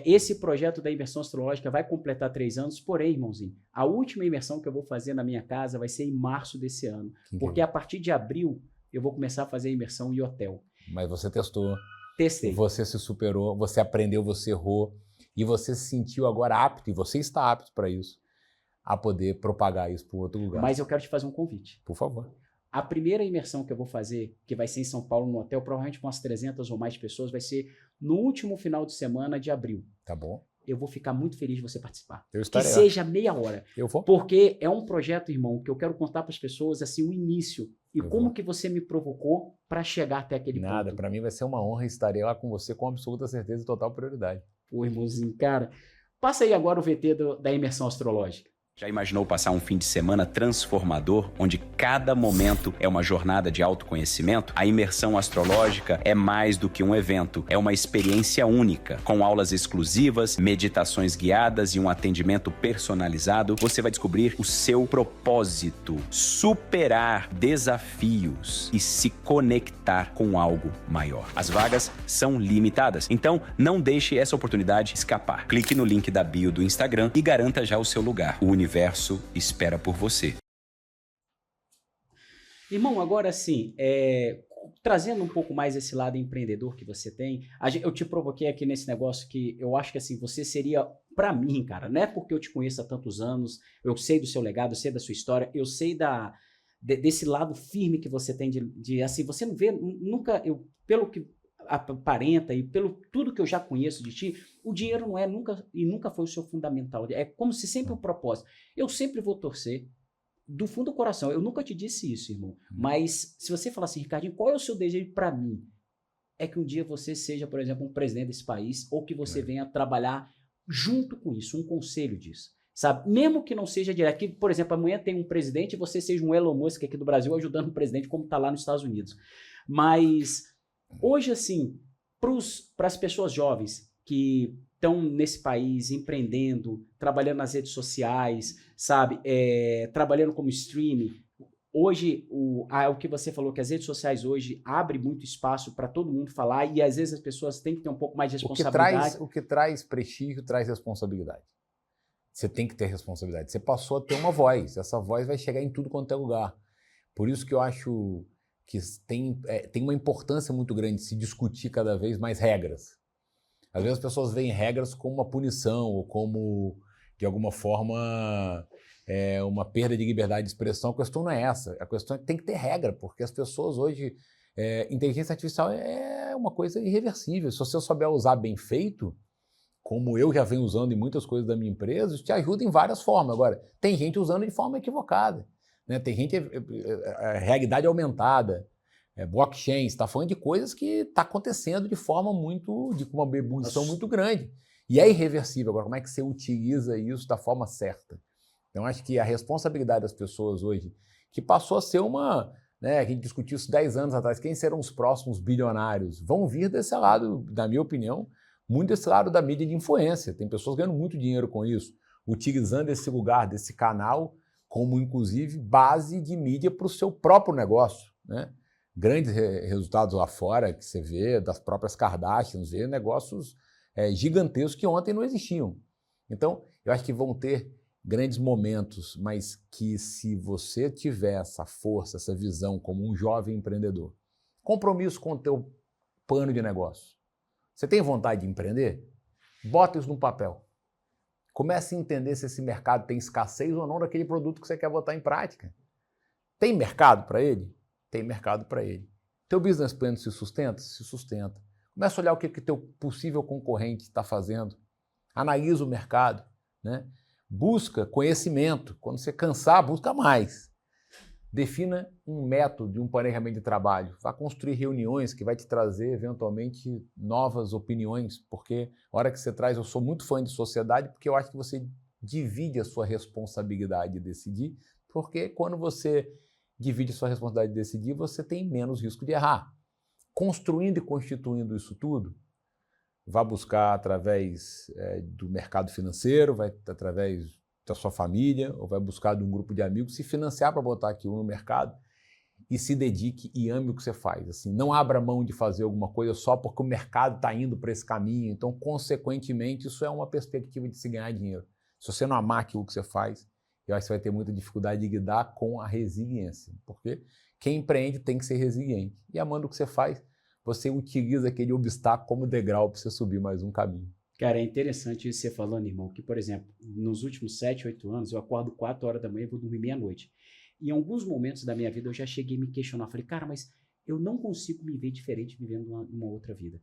esse projeto da imersão astrológica vai completar 3 anos, porém, irmãozinho, a última imersão que eu vou fazer na minha casa vai ser em março desse ano, porque a partir de abril eu vou começar a fazer a imersão em hotel. Mas você testou. Testei. Você se superou, você aprendeu, você errou, e você se sentiu agora apto, e você está apto para isso, a poder propagar isso para outro lugar. Mas eu quero te fazer um convite. Por favor. A primeira imersão que eu vou fazer, que vai ser em São Paulo, no hotel, provavelmente com umas 300 ou mais pessoas, vai ser no último final de semana de abril. Tá bom. eu vou ficar muito feliz de você participar. Eu Que estarei lá. seja meia hora. Eu vou. Porque é um projeto, irmão, que eu quero contar para as pessoas, assim, o início. E Eu como vou. que você me provocou para chegar até aquele Nada, ponto. para mim vai ser uma honra e estarei lá com você com absoluta certeza e total prioridade. Pô, irmãozinho, cara. Passa aí agora o VT da imersão astrológica. Já imaginou passar um fim de semana transformador, onde cada momento é uma jornada de autoconhecimento? A imersão astrológica é mais do que um evento, é uma experiência única. Com aulas exclusivas, meditações guiadas e um atendimento personalizado, você vai descobrir o seu propósito, superar desafios e se conectar com algo maior. As vagas são limitadas, então não deixe essa oportunidade escapar. Clique no link da bio do Instagram e garanta já o seu lugar. O universo espera por você. Irmão, agora sim, trazendo um pouco mais esse lado empreendedor que você tem, eu te provoquei aqui nesse negócio que eu acho que assim, você seria, para mim, cara, não é porque eu te conheço há tantos anos, eu sei do seu legado, eu sei da sua história, eu sei desse lado firme que você tem de assim, você não vê, nunca, pelo que aparenta e pelo tudo que eu já conheço de ti, o dinheiro não é nunca foi o seu fundamental. É como se sempre o propósito. Eu sempre vou torcer do fundo do coração. Eu nunca te disse isso, irmão. Mas se você falar assim, Ricardinho, qual é o seu desejo para mim? É que um dia você seja, por exemplo, um presidente desse país ou que você venha trabalhar junto com isso, um conselho disso. Sabe? Mesmo que não seja direto. Que, por exemplo, amanhã tem um presidente e você seja um Elon Musk aqui do Brasil ajudando o presidente como está lá nos Estados Unidos. Mas hoje, assim, para as pessoas jovens que estão nesse país empreendendo, trabalhando nas redes sociais, sabe, trabalhando como streaming, hoje, o que você falou, que as redes sociais hoje abrem muito espaço para todo mundo falar e às vezes as pessoas têm que ter um pouco mais de responsabilidade. O que traz prestígio traz responsabilidade. Você tem que ter responsabilidade. Você passou a ter uma voz. Essa voz vai chegar em tudo quanto é lugar. Por isso que eu acho que tem uma importância muito grande se discutir cada vez mais regras. Às vezes as pessoas veem regras como uma punição ou como, de alguma forma, uma perda de liberdade de expressão. A questão não é essa. A questão é que tem que ter regra, porque as pessoas hoje... inteligência artificial é uma coisa irreversível. Se você souber usar bem feito, como eu já venho usando em muitas coisas da minha empresa, isso te ajuda em várias formas. Agora, tem gente usando de forma equivocada. Né? Tem gente, realidade aumentada, blockchain, está falando de coisas que está acontecendo de forma com uma ebulição muito grande. E é irreversível. Agora, como é que você utiliza isso da forma certa? Então, acho que a responsabilidade das pessoas hoje, que passou a ser a gente discutiu isso 10 anos atrás, quem serão os próximos bilionários? Vão vir desse lado, na minha opinião, muito desse lado da mídia de influência. Tem pessoas ganhando muito dinheiro com isso, utilizando esse lugar, desse canal, como, inclusive, base de mídia para o seu próprio negócio, né? Grandes resultados lá fora que você vê, das próprias Kardashians, vê negócios gigantescos que ontem não existiam. Então, eu acho que vão ter grandes momentos, mas que se você tiver essa força, essa visão como um jovem empreendedor, compromisso com o teu plano de negócio, você tem vontade de empreender? Bota isso no papel. Comece a entender se esse mercado tem escassez ou não daquele produto que você quer botar em prática. Tem mercado para ele? Tem mercado para ele. Teu business plan se sustenta? Se sustenta. Começa a olhar o que teu possível concorrente está fazendo. Analisa o mercado, né? Busca conhecimento. Quando você cansar, busca mais. Defina um método de um planejamento de trabalho. Vá construir reuniões que vai te trazer, eventualmente, novas opiniões, porque a hora que você traz, eu sou muito fã de sociedade, porque eu acho que você divide a sua responsabilidade de decidir, porque quando você divide a sua responsabilidade de decidir, você tem menos risco de errar. Construindo e constituindo isso tudo, vá buscar através do mercado financeiro, vai através da sua família, ou vai buscar de um grupo de amigos, se financiar para botar aquilo no mercado e se dedique e ame o que você faz. Assim, não abra mão de fazer alguma coisa só porque o mercado está indo para esse caminho. Então, consequentemente, isso é uma perspectiva de se ganhar dinheiro. Se você não amar aquilo que você faz, eu acho que você vai ter muita dificuldade de lidar com a resiliência, porque quem empreende tem que ser resiliente. E amando o que você faz, você utiliza aquele obstáculo como degrau para você subir mais um caminho. Cara, é interessante isso você falando, irmão, que, por exemplo, nos últimos 7, 8 anos, eu acordo 4 horas da manhã e vou dormir meia-noite. E em alguns momentos da minha vida eu já cheguei a me questionar. Falei, cara, mas eu não consigo me ver diferente vivendo uma outra vida.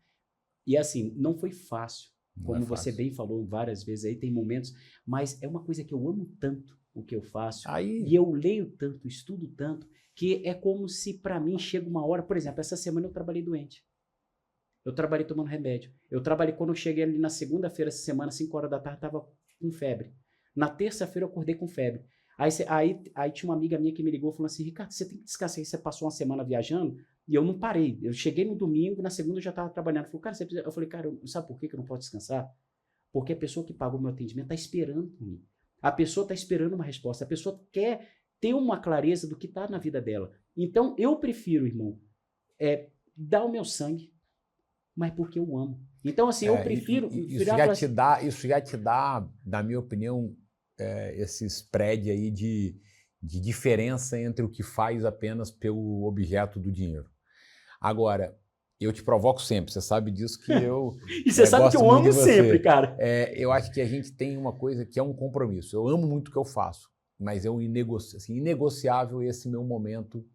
E assim, não foi fácil. Como você bem falou várias vezes aí, tem momentos, mas é uma coisa que eu amo tanto o que eu faço, e eu leio tanto, estudo tanto, que é como se para mim chega uma hora, por exemplo, essa semana eu trabalhei doente. Eu trabalhei tomando remédio. Eu trabalhei quando eu cheguei ali na segunda-feira, essa semana, 5 horas da tarde, estava com febre. Na terça-feira eu acordei com febre. Aí tinha uma amiga minha que me ligou e falou assim, Ricardo, você tem que descansar, você passou uma semana viajando, e eu não parei. Eu cheguei no domingo, na segunda eu já estava trabalhando. Eu falei, cara, sabe por que eu não posso descansar? Porque a pessoa que pagou meu atendimento está esperando por mim. A pessoa está esperando uma resposta. A pessoa quer ter uma clareza do que está na vida dela. Então, eu prefiro, irmão, dar o meu sangue, mas porque eu amo. Então, assim, eu prefiro... Isso já te dá, na minha opinião, esse spread aí de diferença entre o que faz apenas pelo objeto do dinheiro. Agora, eu te provoco sempre, você sabe disso que eu... E você sabe que eu amo sempre, cara. Eu acho que a gente tem uma coisa que é um compromisso. Eu amo muito o que eu faço, mas é inegociável esse meu momento,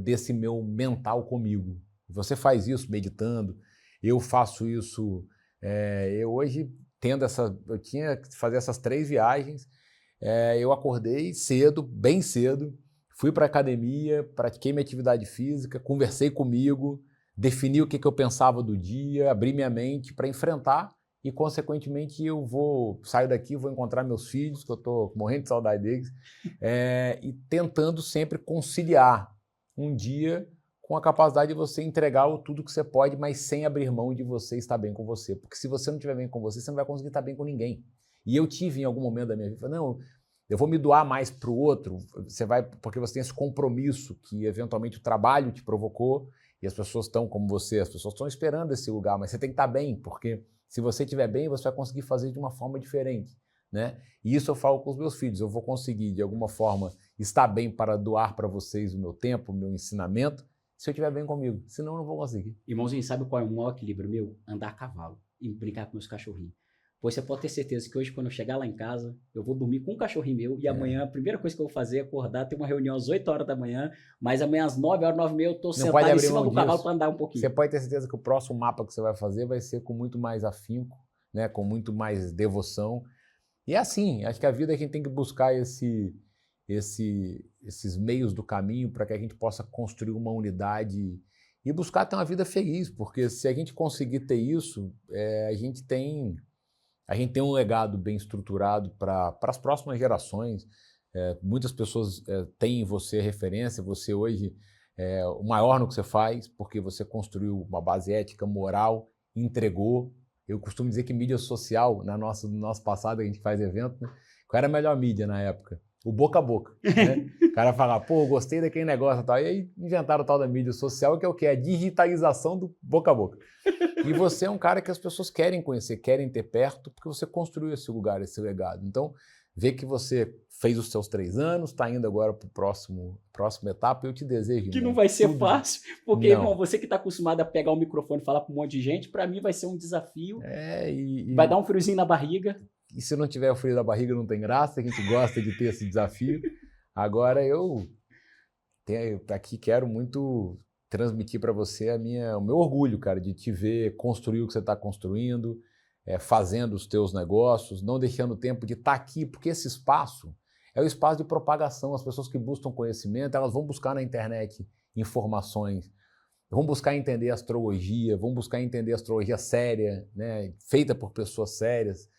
desse meu mental comigo. Você faz isso meditando, eu faço isso... eu hoje, eu tinha que fazer essas 3 viagens, eu acordei cedo, bem cedo, fui para a academia, pratiquei minha atividade física, conversei comigo, defini o que eu pensava do dia, abri minha mente para enfrentar e, consequentemente, saio daqui, vou encontrar meus filhos, que eu estou morrendo de saudade deles, e tentando sempre conciliar um dia com a capacidade de você entregar tudo que você pode, mas sem abrir mão de você estar bem com você. Porque se você não estiver bem com você, você não vai conseguir estar bem com ninguém. E eu tive em algum momento da minha vida, não, eu vou me doar mais para o outro, porque você tem esse compromisso que eventualmente o trabalho te provocou e as pessoas estão como você, as pessoas estão esperando esse lugar, mas você tem que estar bem, porque se você estiver bem, você vai conseguir fazer de uma forma diferente, né? E isso eu falo com os meus filhos, eu vou conseguir de alguma forma estar bem para doar para vocês o meu tempo, o meu ensinamento, se eu estiver bem comigo, senão eu não vou conseguir. Irmãozinho, sabe qual é o maior equilíbrio meu? Andar a cavalo e brincar com meus cachorrinhos. Pois você pode ter certeza que hoje, quando eu chegar lá em casa, eu vou dormir com um cachorrinho meu e amanhã a primeira coisa que eu vou fazer é acordar, ter uma reunião às 8 horas da manhã, mas amanhã às 9 horas, 9h30 eu tô sentado em cima do cavalo para andar um pouquinho. Você pode ter certeza que o próximo mapa que você vai fazer vai ser com muito mais afinco, né, com muito mais devoção. E é assim, acho que a vida a gente tem que buscar esses meios do caminho para que a gente possa construir uma unidade e buscar ter uma vida feliz, porque se a gente conseguir ter isso, a gente tem um legado bem estruturado para as próximas gerações. Muitas pessoas têm em você referência, você hoje é o maior no que você faz, porque você construiu uma base ética, moral, entregou. Eu costumo dizer que mídia social, no nosso passado, a gente faz evento, né? Qual era a melhor mídia na época? O boca a boca. Né? O cara fala, pô, gostei daquele negócio e tal. E aí inventaram o tal da mídia social, que é o quê? A digitalização do boca a boca. E você é um cara que as pessoas querem conhecer, querem ter perto, porque você construiu esse lugar, esse legado. Então, ver que você fez os seus 3 anos, está indo agora para a próxima etapa, eu te desejo. Que não vai ser fácil, porque, irmão, você que está acostumado a pegar o microfone e falar para um monte de gente, para mim vai ser um desafio. Vai dar um friozinho na barriga. E se não tiver o frio da barriga, não tem graça, a gente gosta de ter esse desafio. Agora eu aqui quero muito transmitir para você o meu orgulho, cara, de te ver construir o que você está construindo, fazendo os teus negócios, não deixando tempo de estar aqui, porque esse espaço é o espaço de propagação. As pessoas que buscam conhecimento, elas vão buscar na internet informações, vão buscar entender astrologia, vão buscar entender astrologia séria, né, feita por pessoas sérias,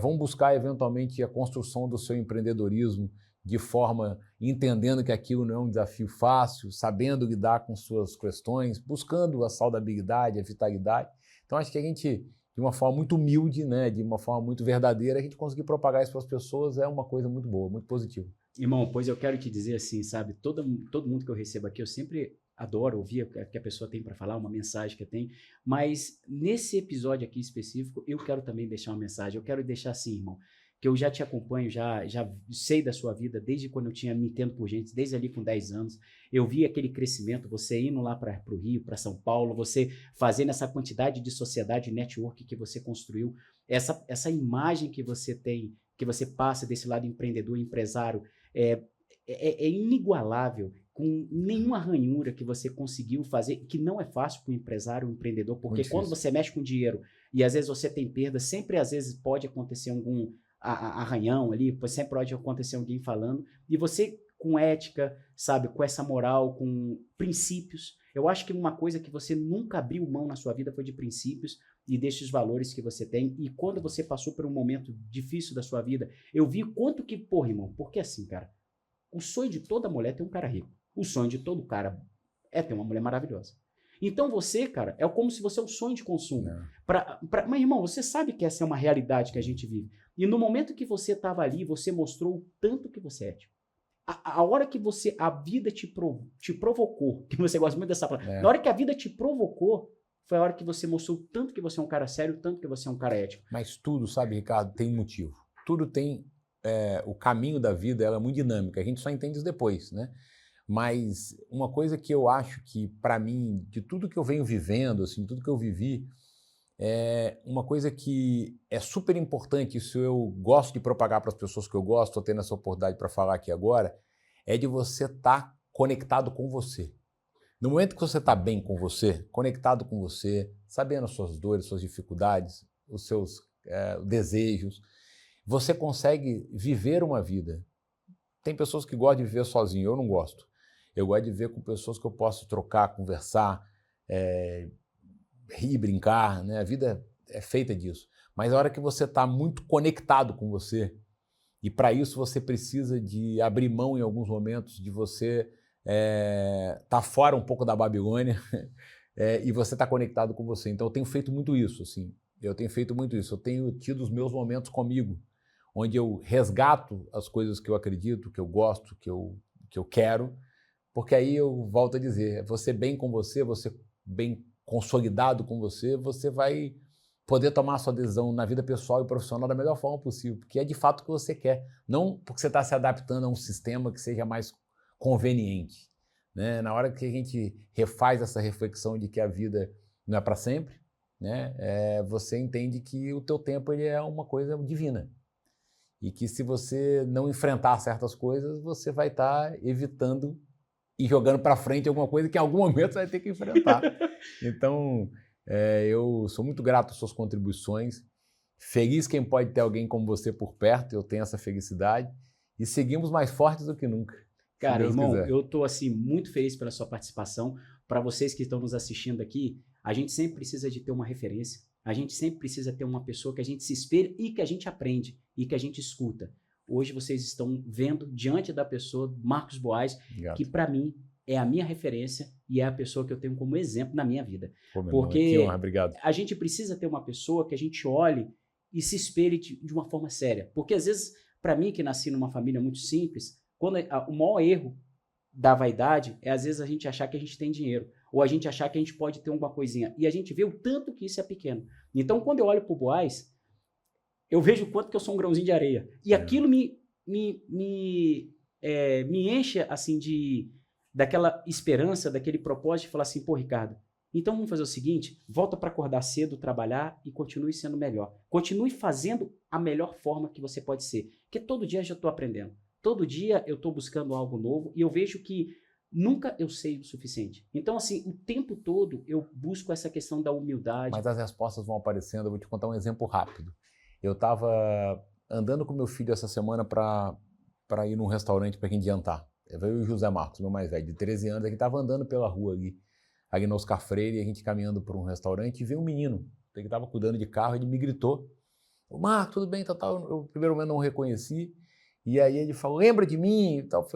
vão buscar eventualmente a construção do seu empreendedorismo de forma entendendo que aquilo não é um desafio fácil, sabendo lidar com suas questões, buscando a saudabilidade, a vitalidade. Então acho que a gente, de uma forma muito humilde, né, de uma forma muito verdadeira, a gente conseguir propagar isso para as pessoas é uma coisa muito boa, muito positiva. Irmão, pois eu quero te dizer assim, sabe, todo mundo que eu recebo aqui, eu sempre adoro ouvir o que a pessoa tem para falar, uma mensagem que tem, mas nesse episódio aqui específico, eu quero também deixar uma mensagem, eu quero deixar assim, irmão, que eu já te acompanho, já sei da sua vida, desde quando eu tinha me entendo por gente, desde ali com 10 anos, eu vi aquele crescimento, você indo lá para o Rio, para São Paulo, você fazendo essa quantidade de sociedade, network que você construiu, essa imagem que você tem, que você passa desse lado empreendedor, empresário, é inigualável, com nenhuma ranhura que você conseguiu fazer, que não é fácil para o empresário, o empreendedor, porque quando você mexe com dinheiro, e às vezes você tem perda, sempre às vezes pode acontecer algum arranhão ali, sempre pode acontecer alguém falando, e você com ética, sabe, com essa moral, com princípios. Eu acho que uma coisa que você nunca abriu mão na sua vida foi de princípios e desses valores que você tem. E quando você passou por um momento difícil da sua vida, eu vi quanto que, porra, irmão, porque assim, cara, o sonho de toda mulher é ter um cara rico. O sonho de todo cara é ter uma mulher maravilhosa. Então você, cara, é como se você é um sonho de consumo. Mas, irmão, você sabe que essa é uma realidade que a gente vive. E no momento que você estava ali, você mostrou o tanto que você é ético. A hora que a vida te provocou, que você gosta muito dessa palavra, na hora que a vida te provocou, foi a hora que você mostrou tanto que você é um cara sério, tanto que você é um cara ético. Mas tudo, sabe, Ricardo, tem motivo. Tudo tem o caminho da vida, ela é muito dinâmica, a gente só entende isso depois, né? Mas uma coisa que eu acho que, para mim, de tudo que eu venho vivendo, assim, tudo que eu vivi, uma coisa que é super importante, isso eu gosto de propagar para as pessoas que eu gosto, estou tendo essa oportunidade para falar aqui agora, é de você estar conectado com você. No momento que você está bem com você, conectado com você, sabendo as suas dores, suas dificuldades, os seus desejos, você consegue viver uma vida. Tem pessoas que gostam de viver sozinho, eu não gosto. Eu gosto de viver com pessoas que eu posso trocar, conversar, rir, brincar, né? A vida é feita disso. Mas a hora que você está muito conectado com você, e para isso você precisa de abrir mão em alguns momentos, de você tá fora um pouco da Babilônia e você está conectado com você. Então eu tenho feito muito isso, assim. Eu tenho feito muito isso. Eu tenho tido os meus momentos comigo, onde eu resgato as coisas que eu acredito, que eu gosto, que eu quero, porque aí eu volto a dizer, você bem com você bem consolidado com você vai poder tomar a sua decisão na vida pessoal e profissional da melhor forma possível, porque é de fato o que você quer, não porque você está se adaptando a um sistema que seja mais conveniente, né? Na hora que a gente refaz essa reflexão de que a vida não é para sempre, né? Você entende que o teu tempo ele é uma coisa divina e que se você não enfrentar certas coisas, você vai estar evitando e jogando para frente alguma coisa que em algum momento você vai ter que enfrentar. Então, eu sou muito grato às suas contribuições, feliz quem pode ter alguém como você por perto, eu tenho essa felicidade, e seguimos mais fortes do que nunca. Cara, irmão, eu estou assim, muito feliz pela sua participação. Para vocês que estão nos assistindo aqui, a gente sempre precisa de ter uma referência, a gente sempre precisa ter uma pessoa que a gente se espelha e que a gente aprende, e que a gente escuta. Hoje vocês estão vendo diante da pessoa Marcos Boaz, que para mim é a minha referência e é a pessoa que eu tenho como exemplo na minha vida. Porque que honra, obrigado. A gente precisa ter uma pessoa que a gente olhe e se espelhe de uma forma séria. Porque às vezes, para mim que nasci numa família muito simples, quando o maior erro da vaidade é às vezes a gente achar que a gente tem dinheiro, ou a gente achar que a gente pode ter alguma coisinha, e a gente vê o tanto que isso é pequeno. Então, quando eu olho para o Boaz, eu vejo o quanto que eu sou um grãozinho de areia. E aquilo me enche assim daquela esperança, daquele propósito de falar assim, pô, Ricardo, então vamos fazer o seguinte, volta para acordar cedo, trabalhar e continue sendo melhor. Continue fazendo a melhor forma que você pode ser. Porque todo dia eu já estou aprendendo. Todo dia eu estou buscando algo novo e eu vejo que nunca eu sei o suficiente. Então, assim, o tempo todo eu busco essa questão da humildade. Mas as respostas vão aparecendo. Eu vou te contar um exemplo rápido. Eu estava andando com meu filho essa semana para ir num restaurante para a gente jantar. Eu e o José Marcos, meu mais velho, de 13 anos, a gente estava andando pela rua ali no Oscar Freire, e a gente caminhando por um restaurante, e veio um menino, ele estava cuidando de carro, ele me gritou, Marcos, tudo bem, tal. Eu, primeiro momento, não o reconheci, e aí ele falou, lembra de mim? E tal.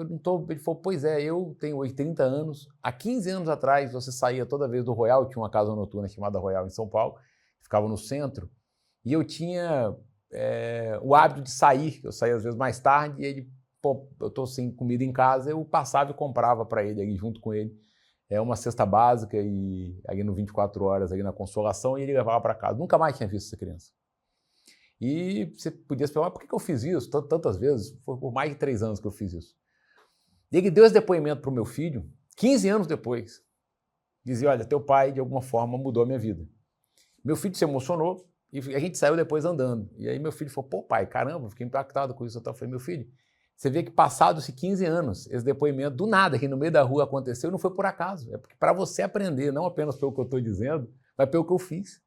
Ele falou, pois é, eu tenho 30 anos, há 15 anos atrás você saía toda vez do Royal, tinha uma casa noturna chamada Royal em São Paulo, ficava no centro, e eu tinha o hábito de sair, eu saía às vezes mais tarde, e ele, pô, eu estou sem comida em casa, eu passava e comprava para ele, ali, junto com ele, uma cesta básica, e ali no 24 horas, ali na Consolação, e ele levava para casa. Nunca mais tinha visto essa criança. E você podia se perguntar, por que eu fiz isso tantas vezes? Foi por mais de 3 anos que eu fiz isso. E ele deu esse depoimento para o meu filho, 15 anos depois. Dizia, olha, teu pai, de alguma forma, mudou a minha vida. Meu filho se emocionou e a gente saiu depois andando. E aí meu filho falou, pô, pai, caramba, fiquei impactado com isso. Eu falei, meu filho, você vê que passados 15 anos, esse depoimento, do nada, aqui no meio da rua aconteceu, não foi por acaso. É porque para você aprender, não apenas pelo que eu estou dizendo, mas pelo que eu fiz.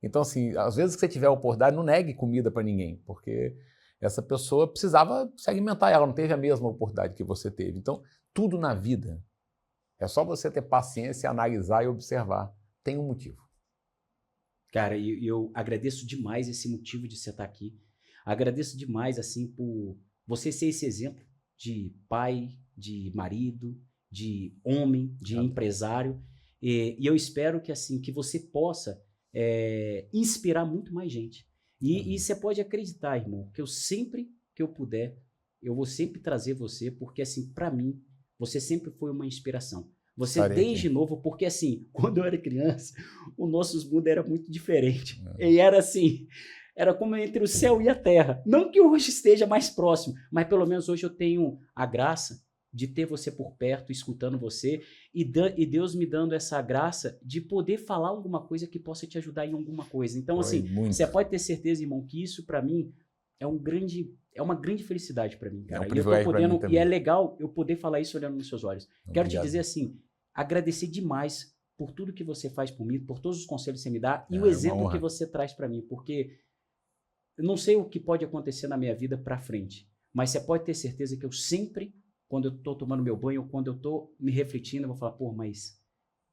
Então, assim, às vezes que você tiver a oportunidade, não negue comida para ninguém, porque essa pessoa precisava se alimentar, ela não teve a mesma oportunidade que você teve. Então, tudo na vida, é só você ter paciência, analisar e observar. Tem um motivo. Cara, eu agradeço demais esse motivo de você estar aqui. Agradeço demais, assim, por você ser esse exemplo de pai, de marido, de homem, de empresário. E eu espero que, assim, que você possa inspirar muito mais gente. E você pode acreditar, irmão, que eu sempre que eu puder, eu vou sempre trazer você, porque, assim, para mim, você sempre foi uma inspiração. Você desde novo, porque, assim, quando eu era criança, o nosso mundo era muito diferente. E era assim, era como entre o céu e a terra. Não que hoje esteja mais próximo, mas pelo menos hoje eu tenho a graça de ter você por perto, escutando você, e Deus me dando essa graça de poder falar alguma coisa que possa te ajudar em alguma coisa. Então, assim, você pode ter certeza, irmão, que isso para mim é uma grande felicidade para mim, cara. É um privilégio pra mim também. E é legal eu poder falar isso olhando nos seus olhos. Obrigado. Quero te dizer assim, agradecer demais por tudo que você faz por mim, por todos os conselhos que você me dá e o exemplo que você traz para mim, porque eu não sei o que pode acontecer na minha vida para frente, mas você pode ter certeza que eu sempre, quando eu tô tomando meu banho, quando eu tô me refletindo, eu vou falar, pô, mas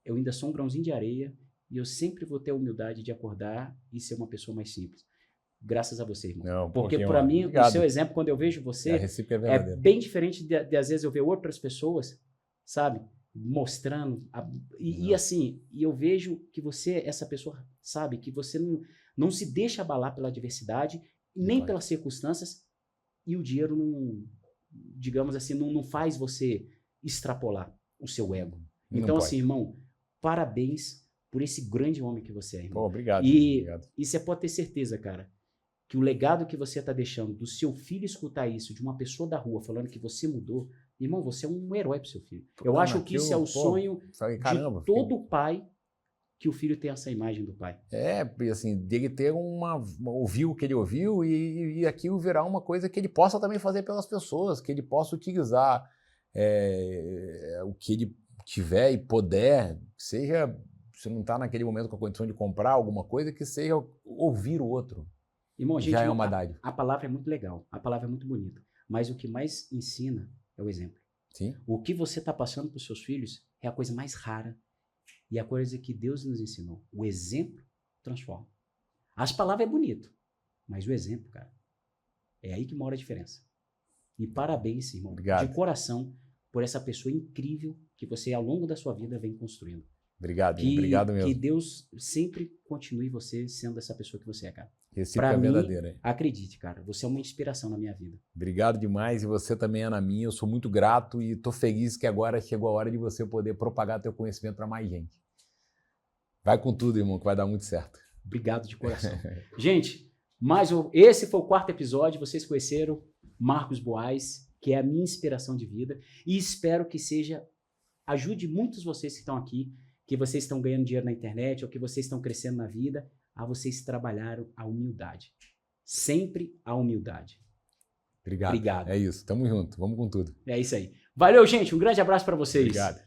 eu ainda sou um grãozinho de areia e eu sempre vou ter a humildade de acordar e ser uma pessoa mais simples. Graças a você, irmão. Não, porque para mim, o seu exemplo, quando eu vejo você, é bem diferente de às vezes eu ver outras pessoas, sabe, mostrando. E assim, e eu vejo que você, essa pessoa, sabe, que você não se deixa abalar pela adversidade, nem pelas circunstâncias, e o dinheiro não, digamos assim, não faz você extrapolar o seu ego. Então, assim, irmão, parabéns por esse grande homem que você é, irmão. Pô, obrigado. E você pode ter certeza, cara, que o legado que você está deixando do seu filho escutar isso, de uma pessoa da rua falando que você mudou, irmão, você é um herói pro seu filho. Eu acho que isso é o sonho de todo pai, que o filho tenha essa imagem do pai. Assim, dele ter ouvir o que ele ouviu e aquilo virar uma coisa que ele possa também fazer pelas pessoas, que ele possa utilizar o que ele tiver e puder, seja, se não está naquele momento com a condição de comprar alguma coisa, que seja ouvir o outro. Irmão, gente, já é uma dádiva. A palavra é muito legal, a palavra é muito bonita, mas o que mais ensina é o exemplo. Sim. O que você está passando para os seus filhos é a coisa mais rara e a coisa que Deus nos ensinou. O exemplo transforma. As palavras é bonito, mas o exemplo, cara, é aí que mora a diferença. E parabéns, irmão, de coração, por essa pessoa incrível que você, ao longo da sua vida, vem construindo. Obrigado, obrigado mesmo. Que Deus sempre continue você sendo essa pessoa que você é, cara. Recíproca é verdadeira. Acredite, cara, você é uma inspiração na minha vida. Obrigado demais e você também é na minha. Eu sou muito grato e estou feliz que agora chegou a hora de você poder propagar teu conhecimento para mais gente. Vai com tudo, irmão, que vai dar muito certo. Obrigado de coração. Gente, esse foi o 4º episódio. Vocês conheceram Marcos Boaz, que é a minha inspiração de vida, e espero que ajude muitos vocês que estão aqui, que vocês estão ganhando dinheiro na internet ou que vocês estão crescendo na vida, a vocês trabalharam a humildade. Sempre a humildade. Obrigado. É isso. Tamo junto. Vamos com tudo. É isso aí. Valeu, gente. Um grande abraço para vocês. Obrigado.